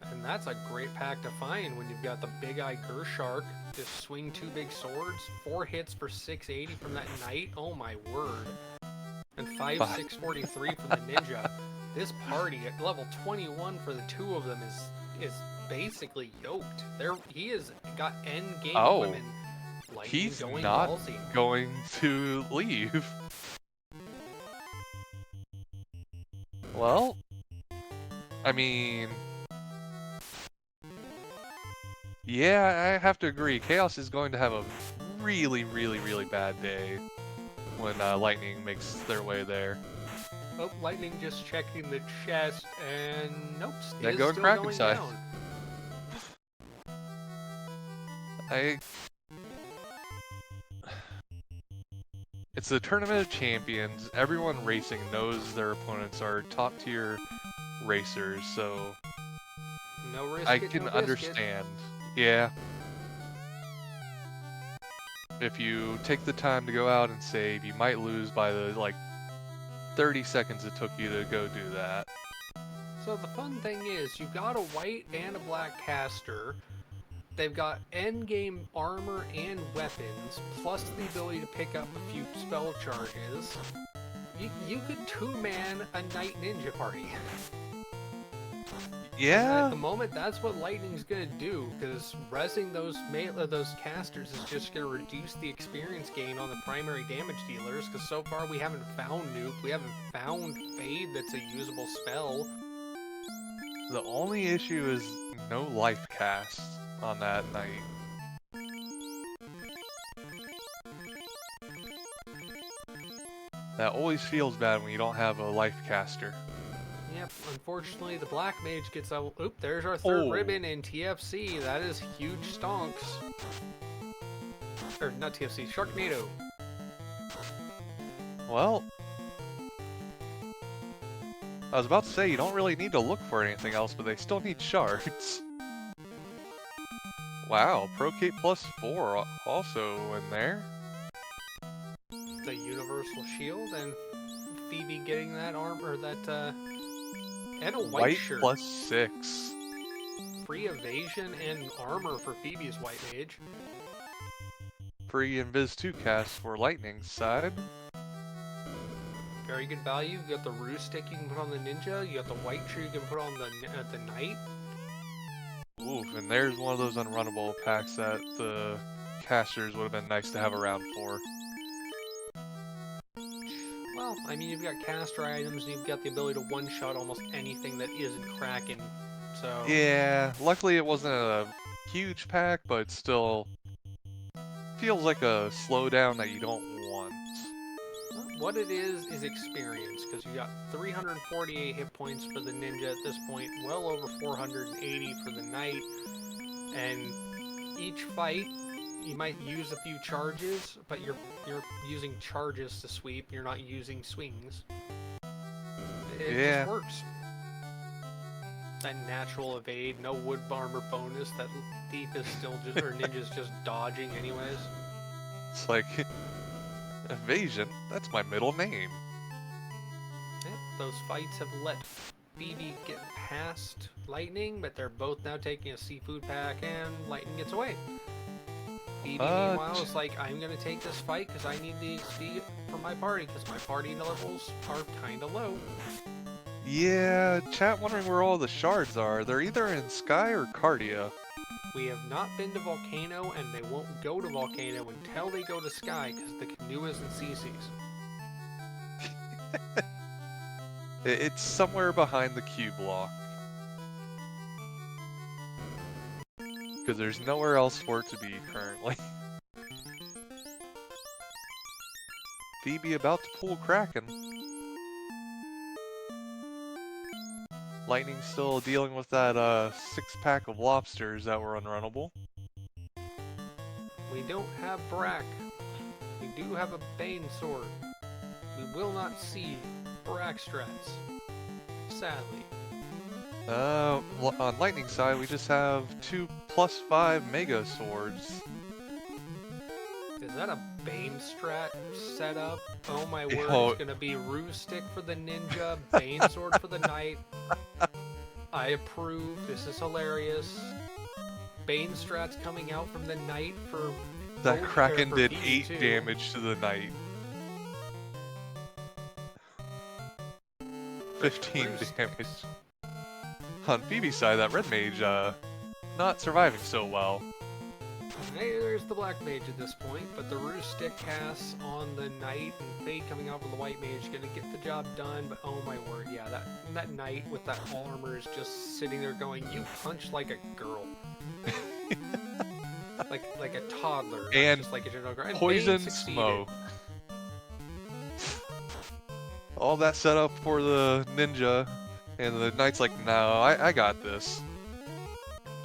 And that's a great pack to find when you've got the Big Eye Gershark. Just swing 2 big swords, 4 hits for 680 from that knight. Oh my word. And 643 from the ninja. This party at level 21 for the 2 of them is basically yoked. He has got end game women. He's going not ballsy. going to leave. Well, I mean, yeah, I have to agree. Chaos is going to have a really, really, really bad day when Lightning makes their way there. Oh, Lightning just checking the chest, and nope, Then is go still Kraken going side. down. It's the Tournament of Champions. Everyone racing knows their opponents are top-tier racers, so No risk. I can understand. Yeah. If you take the time to go out and save, you might lose by the, 30 seconds it took you to go do that. So the fun thing is, you've got a white and a black caster. They've got endgame armor and weapons, plus the ability to pick up a few spell charges. You could 2-man a Knight Ninja party. Yeah. At the moment, that's what Lightning's gonna do, because rezzing those casters is just gonna reduce the experience gain on the primary damage dealers, because so far we haven't found Nuke, we haven't found Fade that's a usable spell. The only issue is no life cast on that night. That always feels bad when you don't have a life caster. Yep, unfortunately the Black Mage gets a... Oop, there's our third ribbon in TFC. That is huge stonks. Or, not TFC, Sharknado. Well, I was about to say, you don't really need to look for anything else, but they still need shards. Wow, Procate +4 also in there. The Universal Shield, and Phoebe getting that armor, and a white shirt. +6. Free evasion and armor for Phoebe's White Mage. Free Invis 2 cast for Lightning's side. Very good value. You got the Rue Stick you can put on the Ninja. You got the White Tree you can put on the Knight. Oof, and there's one of those unrunnable packs that the casters would have been nice to have around for. Well, I mean, you've got caster items, and you've got the ability to one-shot almost anything that isn't Kraken, so... Yeah, luckily it wasn't a huge pack, but still feels like a slowdown that you don't what it is experience, because you got 348 hit points for the ninja at this point, well over 480 for the knight, and each fight you might use a few charges, but you're using charges to sweep. You're not using swings. It just works. That natural evade, no wood armor bonus. That thief is still just, or ninja's just dodging anyways. It's like evasion. That's my middle name. Yep, those fights have let Phoebe get past Lightning, but they're both now taking a seafood pack, and Lightning gets away. Phoebe, meanwhile, is like, I'm gonna take this fight because I need the XP for my party, because my party levels are kind of low. Yeah, chat wondering where all the shards are. They're either in Sky or Cardia. We have not been to Volcano, and they won't go to Volcano until they go to Sky, because the canoe is in CC's. It's somewhere behind the Q block. Because there's nowhere else for it to be currently. Phoebe about to pull Kraken. Lightning still dealing with that 6-pack of lobsters that were unrunnable. We don't have Brack. We do have a Bane sword. We will not see Brack strats. Sadly. On Lightning side, we just have 2 +5 Mega Swords. Is that a Bane strat setup? Oh my word, Oh. it's gonna be Ro16 for the ninja, Bane sword for the knight. I approve, this is hilarious. Bane strats coming out from the knight for... That Kraken did Phoebe 8 too. damage to the knight. 15 Ro16. damage. On Phoebe's side, that red mage, not surviving so well. Hey, there's the black mage at this point, but the Ro16 casts on the knight and Fade coming out with the white mage gonna get the job done, but oh my word, yeah, that knight with that armor is just sitting there going, you punch like a girl. like a toddler, not And just like a general girl. And Poison Bane succeeded. smoke. All that setup for the ninja, and the knight's like, no, I got this.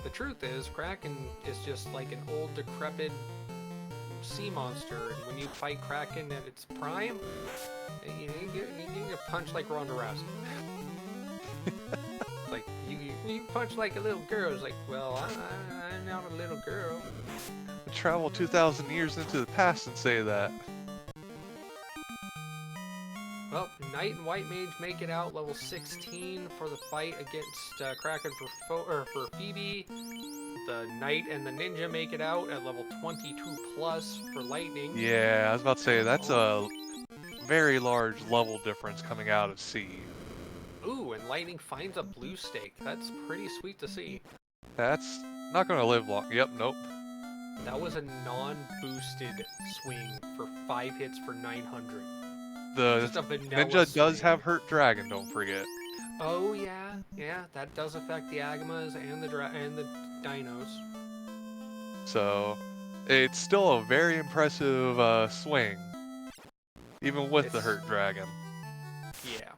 The truth is, Kraken is just like an old, decrepit sea monster, and when you fight Kraken at its prime, you get a punch like Ronda Rousey. Like, you punch like a little girl. It's like, well, I'm not a little girl. Travel 2,000 years into the past and say that. Well, Knight and White Mage make it out level 16 for the fight against Kraken for Phoebe. The Knight and the Ninja make it out at level 22 plus for Lightning. Yeah, I was about to say, that's a very large level difference coming out of C. Ooh, and Lightning finds a blue stake. That's pretty sweet to see. That's not going to live long. Yep, nope. That was a non-boosted swing for 5 hits for 900. The Just a vanilla ninja does swing. have Hurt Dragon, don't forget. Oh yeah, that does affect the Agamas and the Dinos. So, it's still a very impressive swing, even with the It's- Hurt Dragon. Yeah.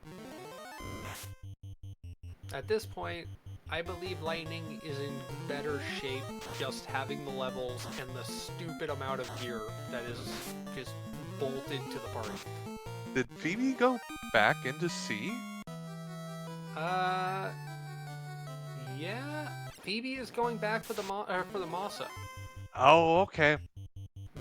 At this point, I believe Lightning is in better shape just having the levels and the stupid amount of gear that is just bolted to the party. Did Phoebe go back into C? Yeah. Phoebe is going back for the Masa. Oh, okay.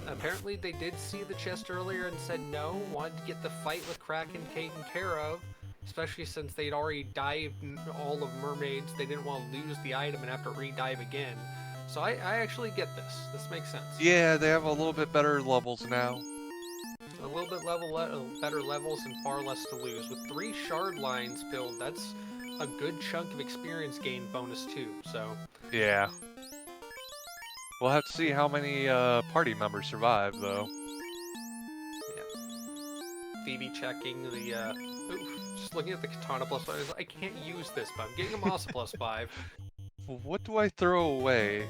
Apparently they did see the chest earlier and said no, wanted to get the fight with Kraken taken care of, especially since they'd already dived all of mermaids. They didn't want to lose the item and have to re-dive again. So I actually get this. This makes sense. Yeah, they have a little bit better levels now. A little bit better levels and far less to lose. With 3 shard lines filled, that's a good chunk of experience gain bonus too, so... Yeah. We'll have to see how many party members survive, though. Yeah. Phoebe checking the, just looking at the Katana +5, I was like, I can't use this, but I'm getting a Masa +5. What do I throw away?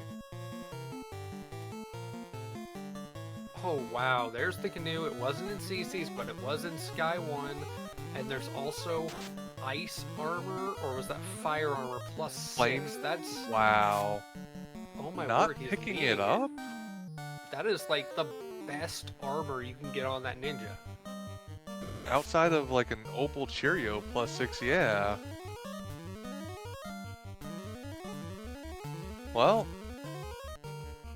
Oh wow, there's the canoe. It wasn't in CC's, but it was in Sky 1. And there's also ice armor, or was that fire armor plus Flame? 6? That's... Wow. Oh my Not word, he's picking needing it up? That is like the best armor you can get on that ninja. Outside of like an Opal Cheerio plus 6, yeah. Well,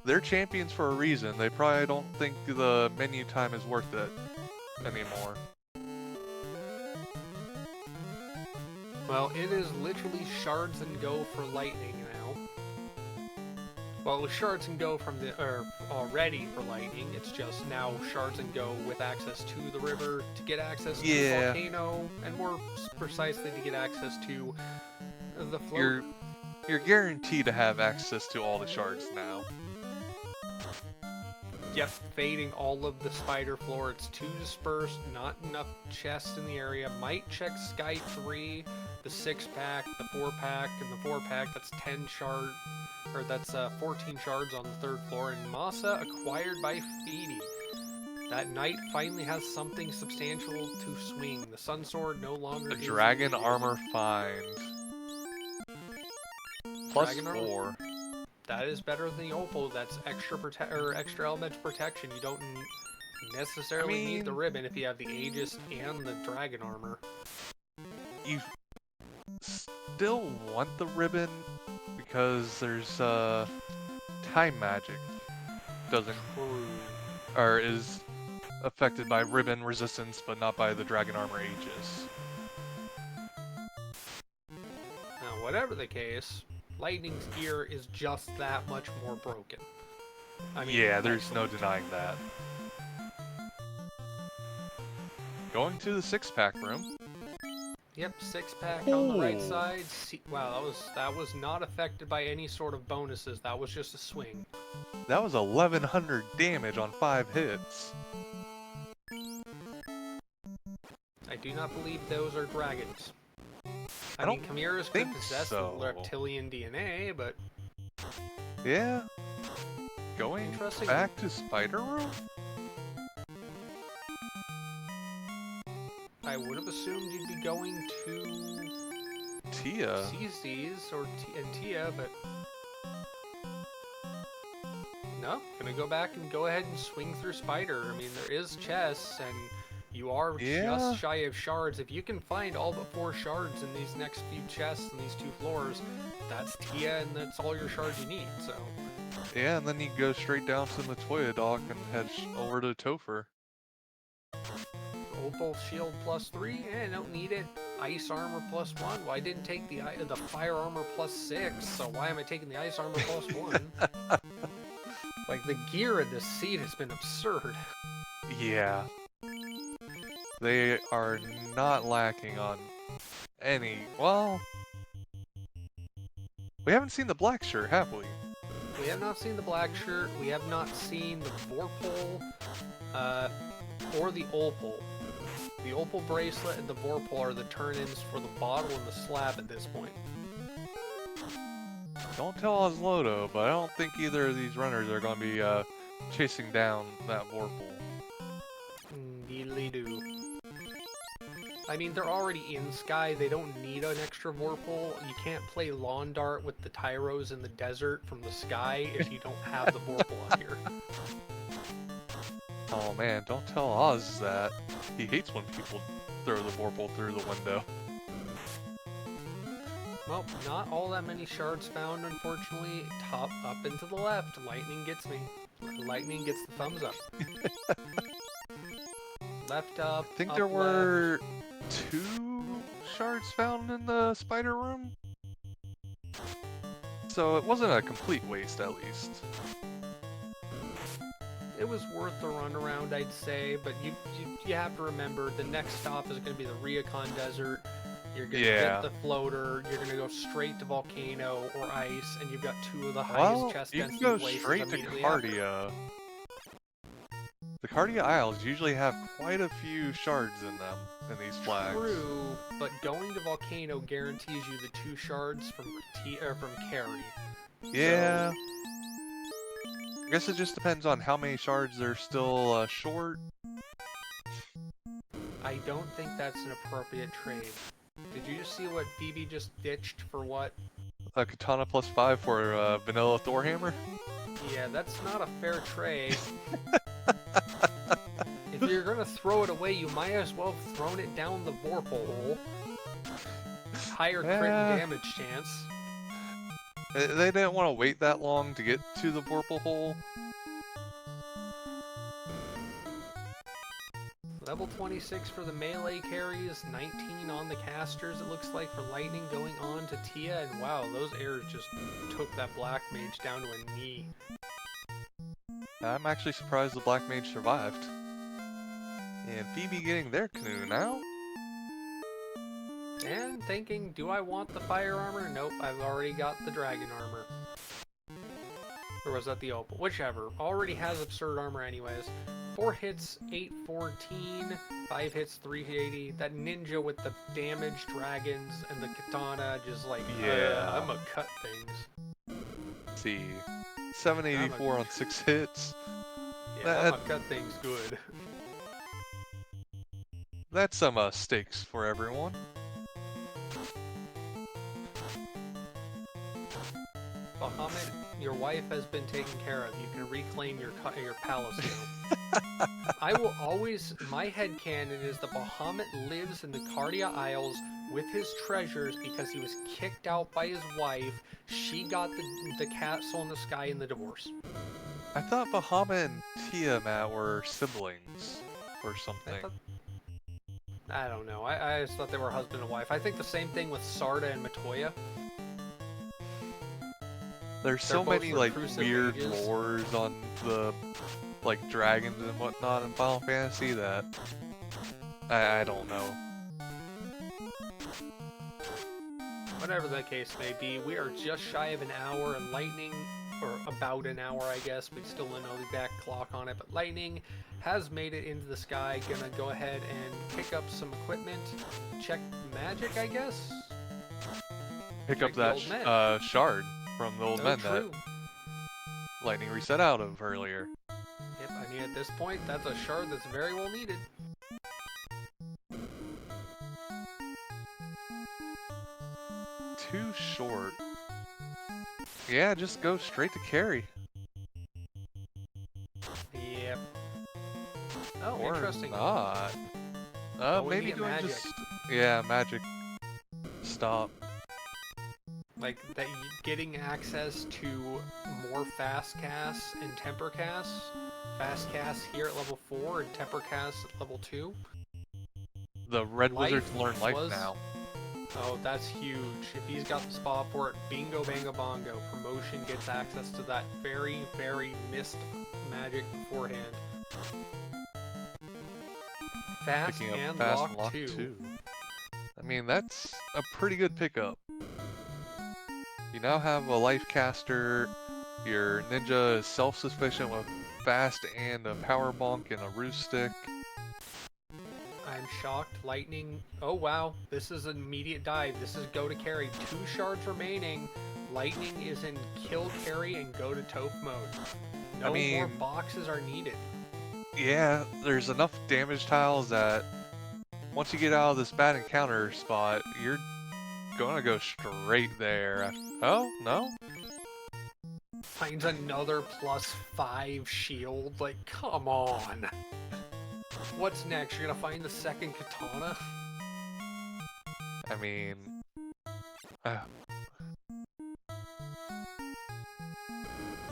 they're champions for a reason. They probably don't think the menu time is worth it anymore. Well, it is literally shards and go for lightning now. Well, it was shards and go from the already for lightning. It's just now shards and go with access to the river to get access to the volcano, and more precisely to get access to the float. You're guaranteed to have access to all the shards now. Yep, fading all of the spider floor. It's too dispersed, not enough chests in the area. Might check Sky 3, the 6-pack, the 4-pack, and the 4-pack. That's 10 shards, or that's 14 shards on the 3rd floor. And Masa acquired by Phoebe. That knight finally has something substantial to swing. The Sun Sword no longer A is dragon needed. armor find. Plus Dragon 4. armor? That is better than the Opal. That's extra extra elemental protection. You don't necessarily need the ribbon if you have the Aegis and the dragon armor. You still want the ribbon because there's time magic doesn't or is affected by ribbon resistance, but not by the dragon armor Aegis. Now, whatever the case, Lightning's gear is just that much more broken. I mean, Yeah, there's no denying that. Going to the 6-pack room. Yep, 6-pack on the right Ooh. side. Wow, that was not affected by any sort of bonuses. That was just a swing. That was 1100 damage on 5 hits. I do not believe those are dragons. I don't mean, Chimeras could think possess so. reptilian DNA, but Yeah. Going Interesting. back to Spider Room? I would have assumed you'd be going to Tia. CC's or Tia, but no. Gonna go back and go ahead and swing through Spider. I mean, there is chests, and you are Yeah. just shy of shards. If you can find all but 4 shards in these next few chests and these 2 floors, that's Tia, and that's all your shards you need. So Yeah, and then you go straight down to the Toya dock and head over to Topher. Opal shield plus 3, don't need it. Ice armor plus 1. Well, I didn't take the fire armor plus 6, so why am I taking the ice armor plus 1? Like, the gear in this seat has been absurd. Yeah. They are not lacking on any... Well... We haven't seen the black shirt, have we? We have not seen the black shirt, we have not seen the Vorpal, or the Opal. The Opal bracelet and the Vorpal are the turn-ins for the bottle and the slab at this point. Don't tell Oslodo, but I don't think either of these runners are going to be chasing down that Vorpal. Indeedly do. I mean, they're already in Sky, they don't need an extra Vorpal. You can't play lawn dart with the Tyros in the desert from the sky if you don't have the Vorpal up here. Oh man, don't tell Oz that. He hates when people throw the Vorpal through the window. Well, not all that many shards found, unfortunately. Top up and to the left. Lightning gets me. Lightning gets the thumbs up. Left up. I think up, there left. were 2 shards found in the spider room. So it wasn't a complete waste, at least. It was worth the run around, I'd say, but you have to remember the next stop is going to be the Ryokan Desert. You're going to get the floater, you're going to go straight to Volcano or Ice, and you've got 2 of the highest chest you can density go places straight to immediately after. Cardia. The Cardia Isles usually have quite a few shards in them, in these flags. True, but going to Volcano guarantees you the 2 shards from Carry. Yeah. I guess it just depends on how many shards they're still short. I don't think that's an appropriate trade. Did you just see what Phoebe just ditched for what? A katana +5 for a vanilla Thor hammer? Yeah, that's not a fair trade. If you're gonna throw it away, you might as well have thrown it down the vorpal hole. Higher crit and damage chance. They didn't want to wait that long to get to the vorpal hole. Level 26 for the melee carries, 19 on the casters, it looks like, for lightning going on to Tia, and wow, those arrows just took that black mage down to a knee. I'm actually surprised the black mage survived. And Phoebe getting their canoe now. And thinking, do I want the fire armor? Nope, I've already got the dragon armor. Or was that the opal? Whichever. Already has absurd armor anyways. 4 hits, 814, 5 hits, 380. That ninja with the damaged dragons and the katana just like, yeah, I'm gonna cut things. Let's see, 784 on 6 hits. Yeah, I'm gonna cut things good. That's some stakes for everyone. Bahamut, your wife has been taken care of. You can reclaim your palace now. I will always, my headcanon is the Bahamut lives in the Cardia Isles with his treasures because he was kicked out by his wife. She got the castle in the sky in the divorce. I thought Bahamut and Tiamat were siblings or something. I don't know. I just thought they were husband and wife. I think the same thing with Sarda and Matoya. There's so many like weird lores on the like dragons and whatnot in Final Fantasy that I don't know. Whatever the case may be, we are just shy of an hour, and lightning, or about an hour I guess, we still don't know the exact clock on it, but lightning has made it into the sky. Gonna go ahead and pick up some equipment, check magic I guess? Pick up that shard from the old men that lightning reset out of earlier. Yep, I mean at this point, that's a shard that's very well needed. Too short. Yeah, just go straight to carry. Yep. Oh, or interesting. Not. Maybe doing magic. just magic. Stop. Like that, getting access to more fast casts and temper casts. Fast casts here at level 4 and temper casts at level 2. The red wizards learn life now. Oh, that's huge. If he's got the spot for it, bingo bango bongo. Promotion gets access to that very, very missed magic beforehand. Fast and lock 2. I mean, that's a pretty good pickup. You now have a life caster, your ninja is self-sufficient with fast and a power bonk and a roost stick. I'm shocked. Lightning. Oh wow, this is an immediate dive. This is go to carry. 2 shards remaining. Lightning is in kill, carry, and go to taupe mode. No more boxes are needed. Yeah, there's enough damage tiles that once you get out of this bad encounter spot, you're gonna go straight there. Oh, no? Finds another +5 shield. Like, come on. What's next? You're gonna find the second katana? I mean...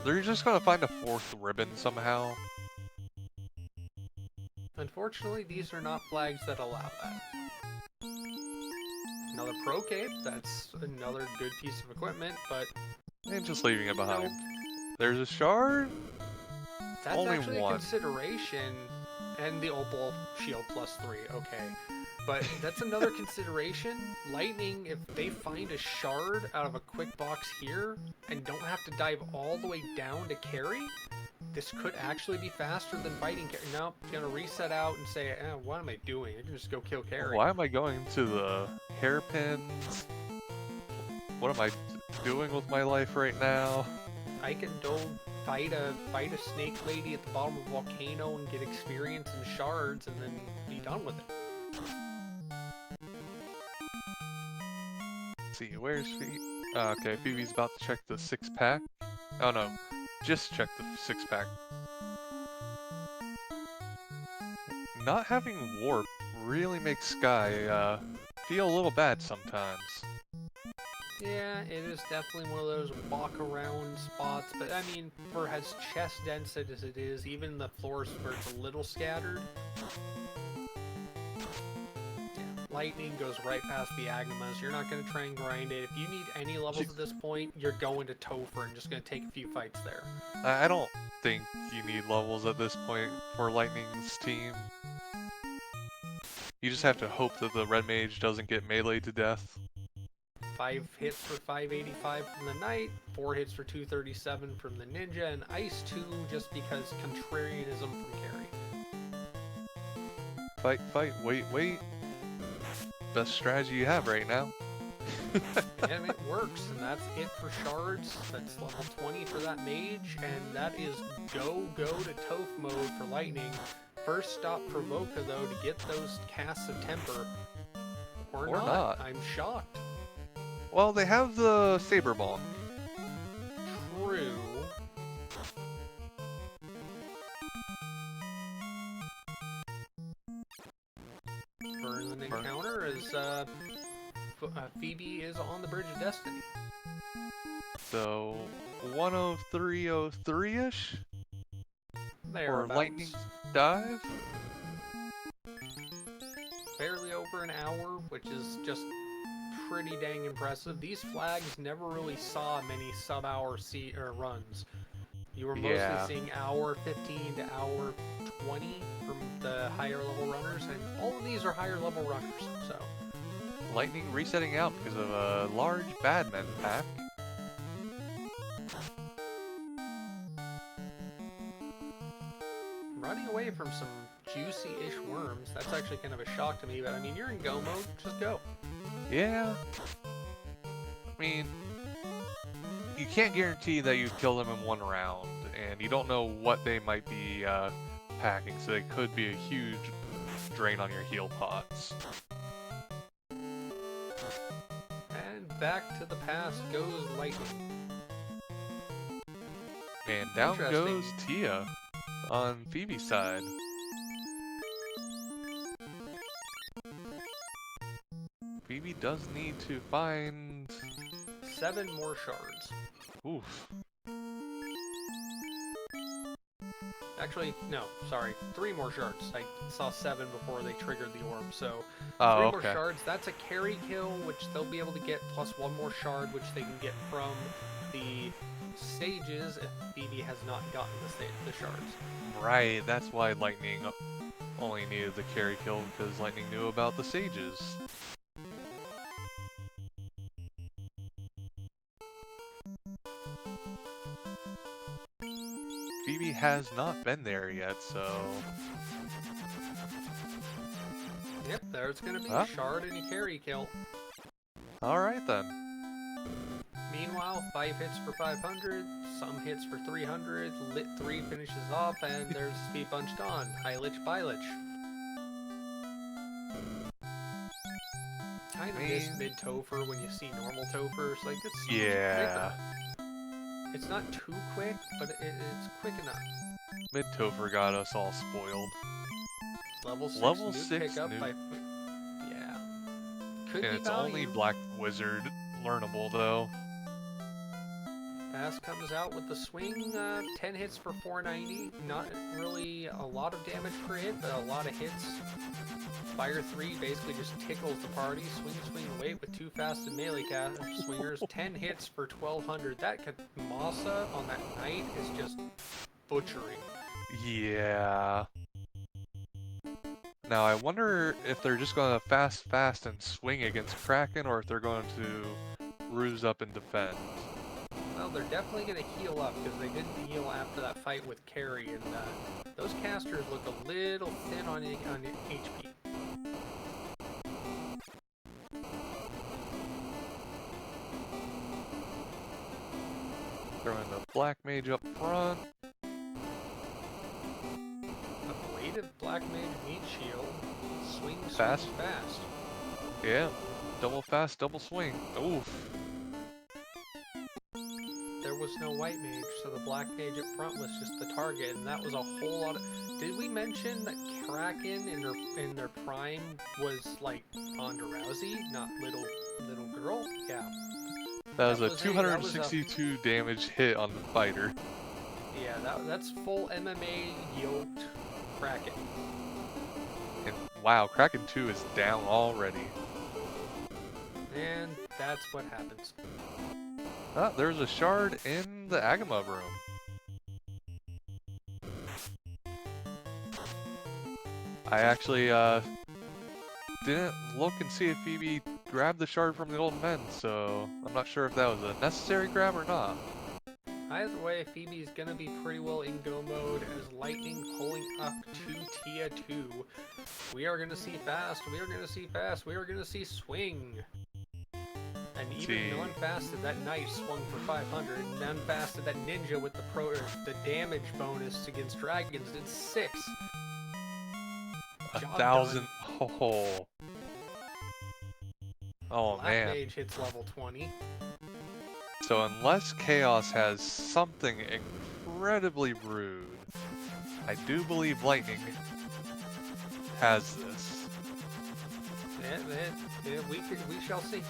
they're just gonna find a 4th ribbon somehow. Unfortunately, these are not flags that allow that. Another pro cape, that's another good piece of equipment, but... And just leaving it behind. Nope. There's a shard? That's Only actually one. a consideration. And the opal shield +3, okay. But that's another consideration. Lightning, if they find a shard out of a quick box here, and don't have to dive all the way down to carry, this could actually be faster than fighting carry. Nope, gonna reset out and say, what am I doing? I can just go kill carry. Why am I going to the hairpins? What am I doing with my life right now? I can do fight a snake lady at the bottom of a volcano and get experience and shards, and then be done with it. Let's see, where's Phoebe? Okay, Phoebe's about to check the 6-pack. Oh no, just check the 6-pack. Not having warp really makes Sky feel a little bad sometimes. Yeah, it is definitely one of those walk around spots, but I mean, for as chest dense as it is, even the floors where it's a little scattered, lightning goes right past the Agnemas. You're not going to try and grind it. If you need any levels at this point, you're going to Topher and just going to take a few fights there. I don't think you need levels at this point for Lightning's team. You just have to hope that the Red Mage doesn't get meleeed to death. 5 hits for 585 from the Knight, 4 hits for 237 from the Ninja, and Ice 2 just because contrarianism from Carry. Fight, fight, wait, wait. Best strategy you have right now. And it works, and that's it for shards. That's level 20 for that mage, and that is go to Toph mode for Lightning. First stop Provoca though to get those casts of Temper. Or not. I'm shocked. Well, they have the Saber Bomb. True. Burn an encounter as Phoebe is on the Bridge of Destiny. So 10303-ish for Lightning's dive. Barely over an hour, which is just pretty dang impressive. These flags never really saw many sub-hour runs. You were mostly seeing hour 15 to hour 20 from the higher level runners, and all of these are higher level runners, so. Lightning resetting out because of a large Badman pack. Running away from some juicy-ish worms, that's actually kind of a shock to me, but I mean, you're in go mode, just go. Yeah. I mean, you can't guarantee that you kill them in one round, and you don't know what they might be packing, so they could be a huge drain on your heal pots. And back to the past goes Lightning. And down goes Tia on Phoebe's side. Phoebe does need to find 7 more shards. Oof. Actually, no, sorry, 3 more shards. I saw 7 before they triggered the orb, so 3 more shards. That's a carry kill, which they'll be able to get, plus 1 more shard, which they can get from the stages if Phoebe has not gotten the shards. Right, that's why Lightning only needed the carry kill, because Lightning knew about the sages. Phoebe has not been there yet, so... Yep, there's gonna be a shard and a carry kill. Alright then. Meanwhile, 5 hits for 500, some hits for 300, Lit 3 finishes off, and there's Speed Bunched on. Hylich Bylich. Kind of miss mid-Topher when you see normal Tophers. Like, it's quicker. It's not too quick, but it's quick enough. Mid-Topher got us all spoiled. Level 6 nuke pickup by... Yeah. Could and be it's value. only Black Wizard learnable, though. Pass comes out with the swing, 10 hits for 490. Not really a lot of damage per hit, but a lot of hits. Fire 3 basically just tickles the party. Swing, swing, wait with 2 fast and melee swingers. 10 hits for 1200. That Masa on that knight is just butchering. Yeah. Now I wonder if they're just going to fast and swing against Kraken, or if they're going to ruse up and defend. Well, they're definitely going to heal up, because they didn't heal after that fight with Carrie, and those casters look a little thin on HP. Throwing the Black Mage up front. Ablative Black Mage Meat Shield. Swing, swing Fast. fast. Yeah. Double fast, double swing. Oof. There was no white mage, so the black mage up front was just the target, and that was a whole lot of... Did we mention that Kraken in their prime was like Ronda Rousey, not little girl? Yeah. That was a 262 damage hit on the fighter. Yeah, that's full MMA yoked Kraken. And wow, Kraken 2 is down already. And that's what happens. Ah, there's a shard in the Agama room. I actually didn't look and see if Phoebe grabbed the shard from the old men, so I'm not sure if that was a necessary grab or not. Either way, Phoebe's gonna be pretty well in go mode as lightning pulling up to Tia 2. We are gonna see fast, we are gonna see fast, we are gonna see swing. And even non-fasted, that knife swung for 500. Non-fasted, that ninja with the damage bonus against dragons did 6. 1,000. Oh, Black man. Mage hits level 20. So unless Chaos has something incredibly rude, I do believe Lightning has this. We shall see.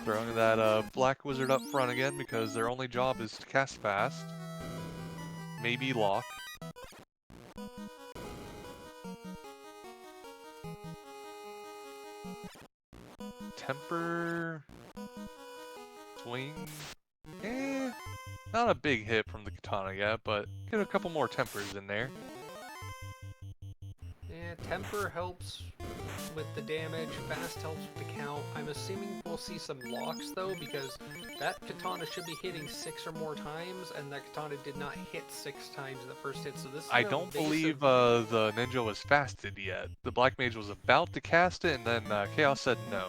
Throwing that Black Wizard up front again because their only job is to cast fast. Maybe lock. Temper... Swing... Not a big hit from the katana yet, but get a couple more tempers in there. Yeah, temper helps with the damage, fast helps with the count. I'm assuming we'll see some locks though, because that katana should be hitting 6 or more times, and that katana did not hit 6 times in the first hit, so this is I don't believe the ninja was fasted yet. The Black Mage was about to cast it, and then Chaos said no.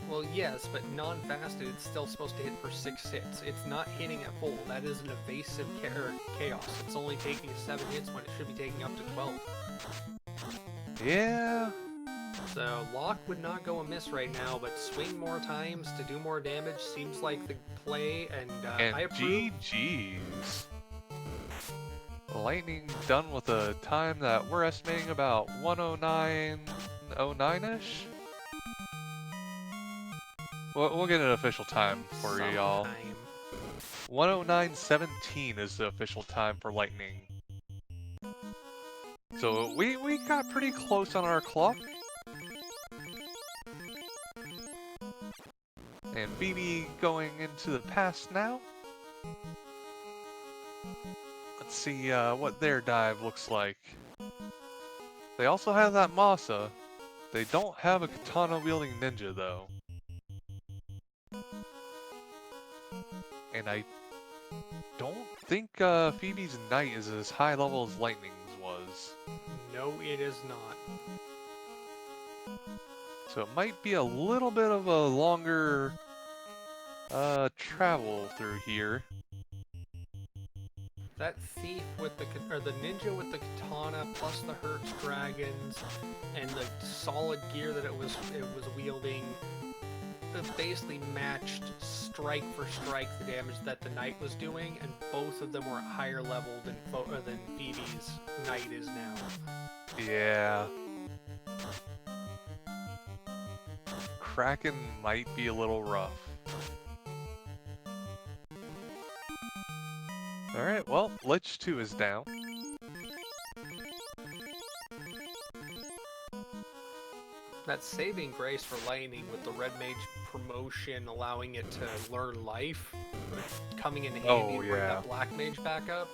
Well, yes, but non-fasted, it's still supposed to hit for 6 hits. It's not hitting at full. That is an evasive chaos. It's only taking 7 hits when it should be taking up to 12. Yeah. So, lock would not go amiss right now, but swing more times to do more damage seems like the play, and I approve. GG's. Lightning done with a time that we're estimating about 109.09-ish. We'll get an official time for y'all. 109.17 is the official time for Lightning. So we got pretty close on our clock. And Phoebe going into the past now. Let's see what their dive looks like. They also have that Masa. They don't have a katana-wielding ninja, though. And I don't think Phoebe's Knight is as high level as Lightning's was. No, it is not. So it might be a little bit of a longer travel through here. That thief with the ninja with the katana plus the Hertz dragons and the solid gear that it was wielding, it basically matched strike for strike the damage that the knight was doing, and both of them were at higher level than Phoebe's knight is now. Yeah. Kraken might be a little rough. Alright, well, Lich 2 is down. That saving grace for Lightning with the Red Mage promotion allowing it to learn life, coming in handy to bring that Black Mage back up.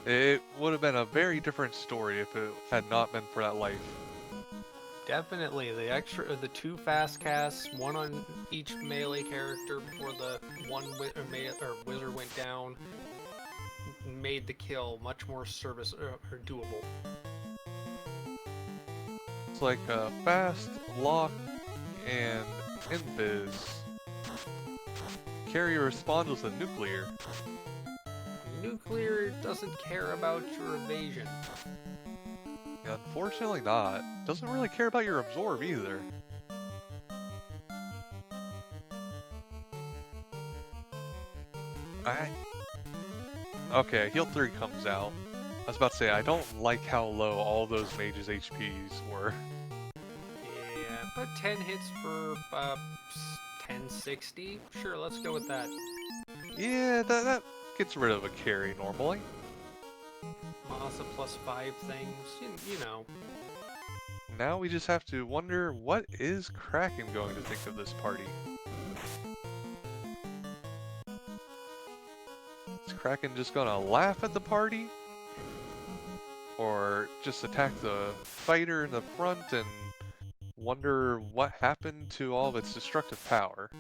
It would have been a very different story if it had not been for that life. Definitely, the 2 fast casts, 1 on each melee character before the wizard went down, made the kill much more doable. It's like fast, lock, and invis. carrier responds with a nuclear. Nuclear doesn't care about your evasion. Unfortunately not. Doesn't really care about your absorb either. Okay, heal 3 comes out. I was about to say, I don't like how low all those mages' HPs were. Yeah, but 10 hits for 1060? Sure, let's go with that. Yeah, that gets rid of a carry normally. Masa +5 things, you know. Now we just have to wonder, what is Kraken going to think of this party? Is Kraken just gonna laugh at the party? Or just attack the fighter in the front and wonder what happened to all of its destructive power?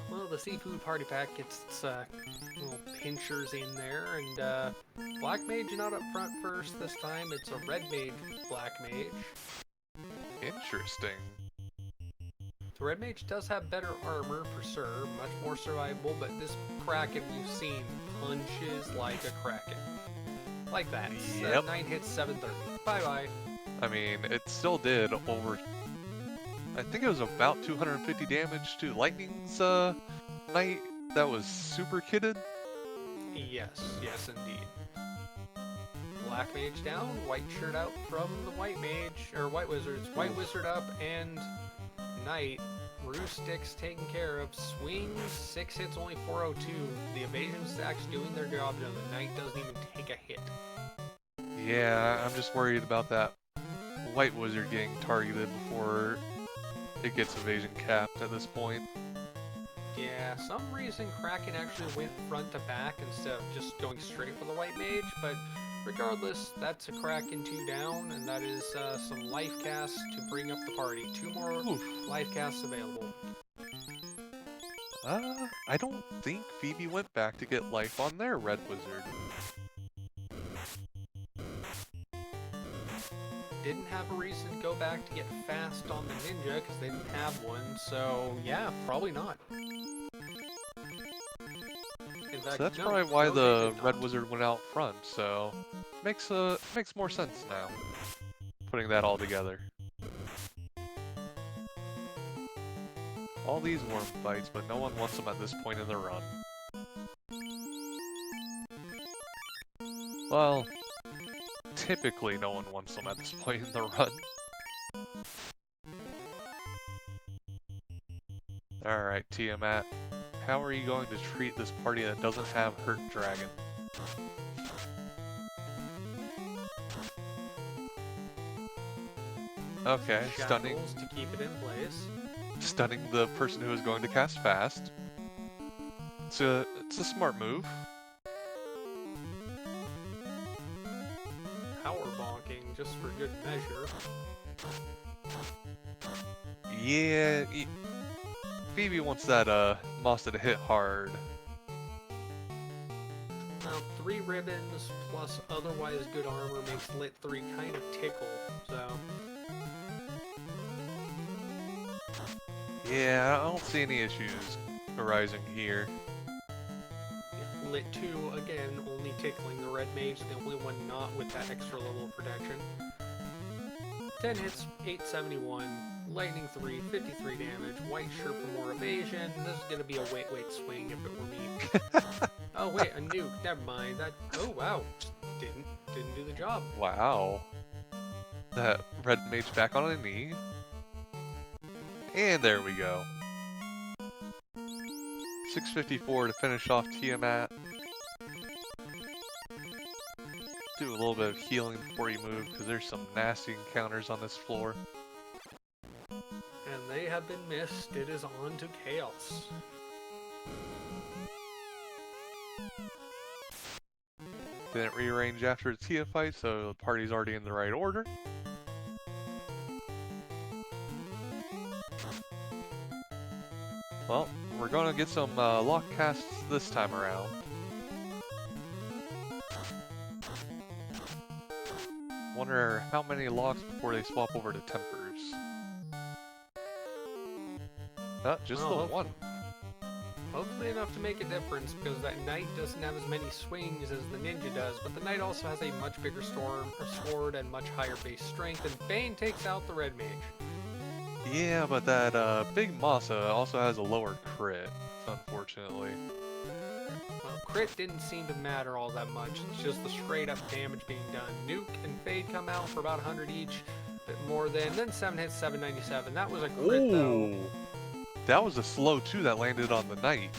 Well, the seafood party pack gets its little pinchers in there, and Black Mage not up front first this time. It's a Red Mage Black Mage. Interesting. The Red Mage does have better armor for sure, much more survivable, but this Kraken we've seen punches like a Kraken. Like that. Yep. 9 hits, 730. Bye-bye. I mean, it still did over... I think it was about 250 damage to Lightning's Knight that was super kitted. Yes, yes indeed. Black Mage down, white shirt out from the White Mage, or White Wizards. White Wizard up and Knight. Ro16 taken care of. Swings, 6 hits, only 402. The evasion stack's doing their job, and the Knight doesn't even take a hit. Yeah, I'm just worried about that White Wizard getting targeted before it gets evasion capped at this point. Yeah, some reason Kraken actually went front to back instead of just going straight for the White Mage, but regardless, that's a Kraken 2 down, and that is some life casts to bring up the party. 2 more life casts available. I don't think Phoebe went back to get life on their Red Wizard. Didn't have a reason to go back to get fast on the ninja because they didn't have one, so yeah, probably not. In fact, So that's no, probably why no, they the did Red not. Wizard went out front, so makes more sense now, putting that all together. All these worm fights, but no one wants them at this point in the run. Well, typically no one wants them at this point in the run. Alright, Tiamat. How are you going to treat this party that doesn't have Hurt Dragon? Okay, stunning. Shackles to keep it in place. Stunning the person who is going to cast fast. It's a smart move. Power bonking just for good measure. Yeah, Phoebe wants that Masta to hit hard. Now, 3 ribbons plus otherwise good armor makes Lit 3 kind of tickle, so... Yeah, I don't see any issues arising here. Yeah, Lit 2, again, only tickling the Red Mage, the only one not with that extra level of protection. 10 hits, 871, Lightning 3, 53 damage, White Shirt for more evasion. This is gonna be a wait swing if it were me. Oh wait, a nuke, never mind. That, oh wow, just didn't do the job. Wow. That Red Mage back on a knee. And there we go. 654 to finish off Tiamat. Do a little bit of healing before you move, because there's some nasty encounters on this floor. And they have been missed. It is on to Chaos. Didn't rearrange after the Tia fight, so the party's already in the right order. Well, we're gonna get some lock casts this time around. Wonder how many locks before they swap over to tempers. Just Well, the one. Hopefully enough to make a difference, because that knight doesn't have as many swings as the ninja does, but the knight also has a much bigger sword and much higher base strength, and Bane takes out the red mage. Yeah, but that big Masa also has a lower crit, unfortunately. Well, crit didn't seem to matter all that much, it's just the straight up damage being done. Nuke and Fade come out for about 100 each, bit more then 7 hits, 797. That was a crit though. That was a slow 2 that landed on the knight.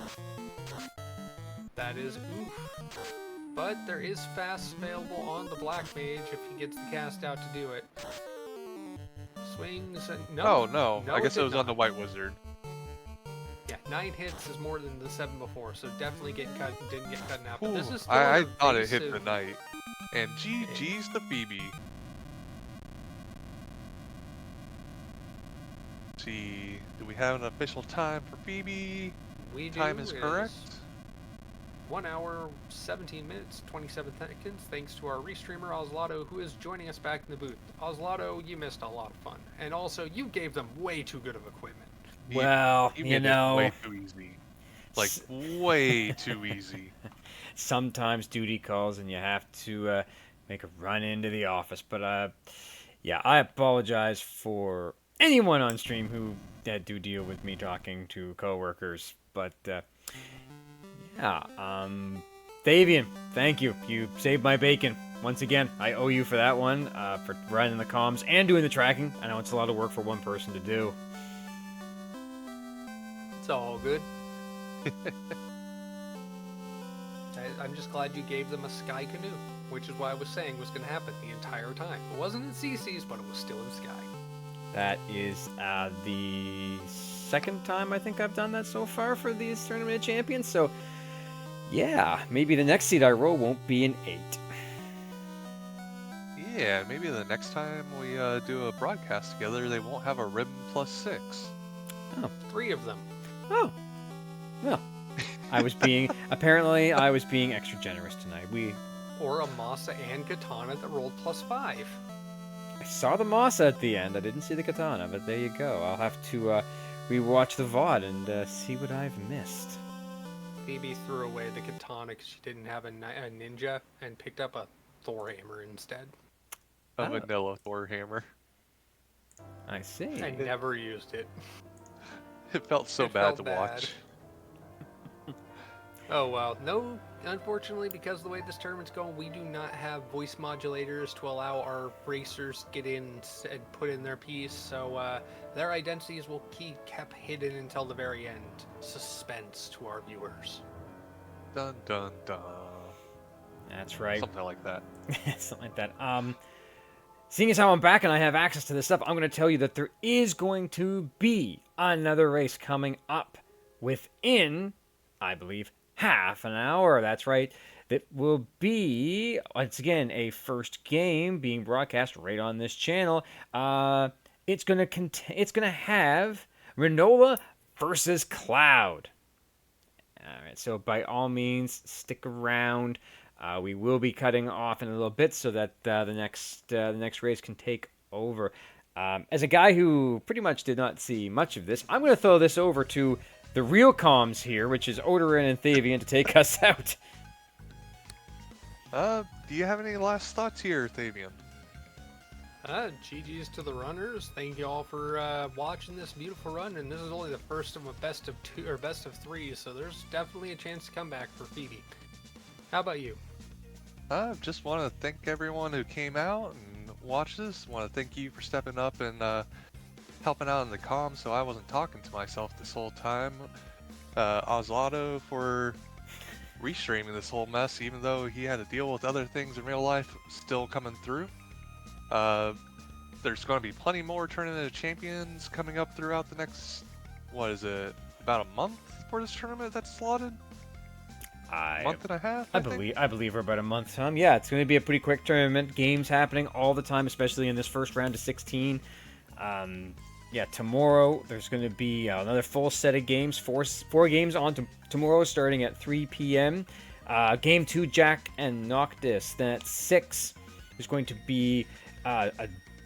That is oof. But there is fast available on the black mage if he gets the cast out to do it. Swings and no. Oh no, I guess it was not. on the white wizard. Yeah, 9 hits is more than the 7 before, so definitely didn't get cut in half. But Ooh, this is still I thought it hit evasive- the knight. And GG's to Phoebe. See, do we have an official time for Phoebe? We do Time is correct. 1 hour, 17 minutes, 27 seconds, thanks to our restreamer Oslato, who is joining us back in the booth. Oslato, you missed a lot of fun. And also, you gave them way too good of equipment. Well, He you made know, it way too easy. Like, way too easy. sometimes duty calls and you have to make a run into the office. But yeah, I apologize for anyone on stream who had to deal with me talking to coworkers. But yeah, Fabian, thank you. You saved my bacon. Once again, I owe you for that one, for running the comms and doing the tracking. I know it's a lot of work for one person to do. It's all good. I'm just glad you gave them a sky canoe, which is what I was saying was going to happen the entire time. It wasn't in CC's, but it was still in sky. That is the second time I think I've done that so far for these Tournament of Champions. So, yeah, maybe the next seed I roll won't be an 8. Yeah, maybe the next time we do a broadcast together, they won't have a ribbon +6. Oh. 3 of them. Oh. Well, apparently I was being extra generous tonight. Or a Masa and Katana that rolled +5. I saw the Masa at the end. I didn't see the Katana, but there you go. I'll have to rewatch the VOD and see what I've missed. Phoebe threw away the Katana because she didn't have a ninja and picked up a Thor hammer instead. A vanilla Thor hammer. I see. I never used it. It felt so It bad felt to bad. watch. Oh well, no, unfortunately, because of the way this tournament's going, we do not have voice modulators to allow our racers get in and put in their piece, so their identities will keep kept hidden until the very end. Suspense to our viewers. Dun dun dun. That's right. Something like that. Something like that. Seeing as how I'm back and I have access to this stuff, I'm going to tell you that there is going to be another race coming up within, I believe, half an hour. That's right. That will be, once again, a first game being broadcast right on this channel. It's going to have Renola versus Cloud. All right, so by all means, stick around. We will be cutting off in a little bit so that the next race can take over. As a guy who pretty much did not see much of this, I'm going to throw this over to the real comms here, which is Odorin and Thavian, to take us out. Do you have any last thoughts here, Thavian? GG's to the runners. Thank you all for watching this beautiful run, and this is only the first of a best of 2 or best of 3, so there's definitely a chance to come back for Phoebe. How about you? Just want to thank everyone who came out and watched this. Want to thank you for stepping up and helping out in the comms so I wasn't talking to myself this whole time. Oslato for restreaming this whole mess, even though he had to deal with other things in real life still coming through. There's going to be plenty more Tournament of Champions coming up throughout the next, what is it, about a month for this tournament that's slotted? Month and a half, I believe we're about a month, Tom. Yeah, it's going to be a pretty quick tournament. Games happening all the time, especially in this first round of 16. Yeah, tomorrow there's going to be another full set of games. Four games on tomorrow, starting at 3 p.m. Game 2, Jack and Noctis. Then at 6, there's going to be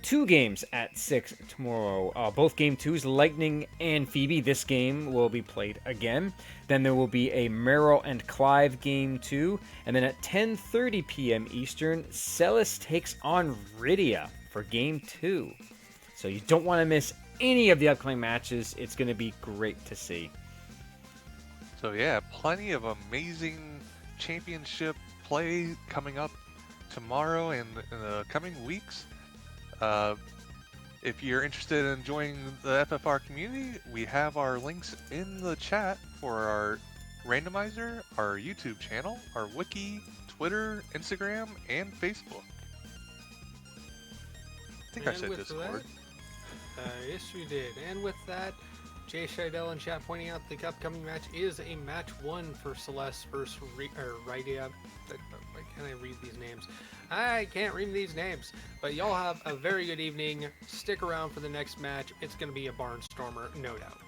Two games at 6 tomorrow. Both game twos, Lightning and Phoebe. This game will be played again. Then there will be a Merrill and Clive game 2. And then at 10:30 p.m. Eastern, Celis takes on Rydia for game 2. So you don't want to miss any of the upcoming matches. It's going to be great to see. So yeah, plenty of amazing championship play coming up tomorrow and in the coming weeks. If you're interested in joining the FFR community, we have our links in the chat for our randomizer, our YouTube channel, our wiki, Twitter, Instagram, and Facebook. I think I And said with Discord. Yes, we did. And with that, Jay Scheidel in chat pointing out the upcoming match is a match 1 for Celeste versus Rydia. Why can't I read these names? I can't read these names. But y'all have a very good evening. Stick around for the next match. It's going to be a barnstormer, no doubt.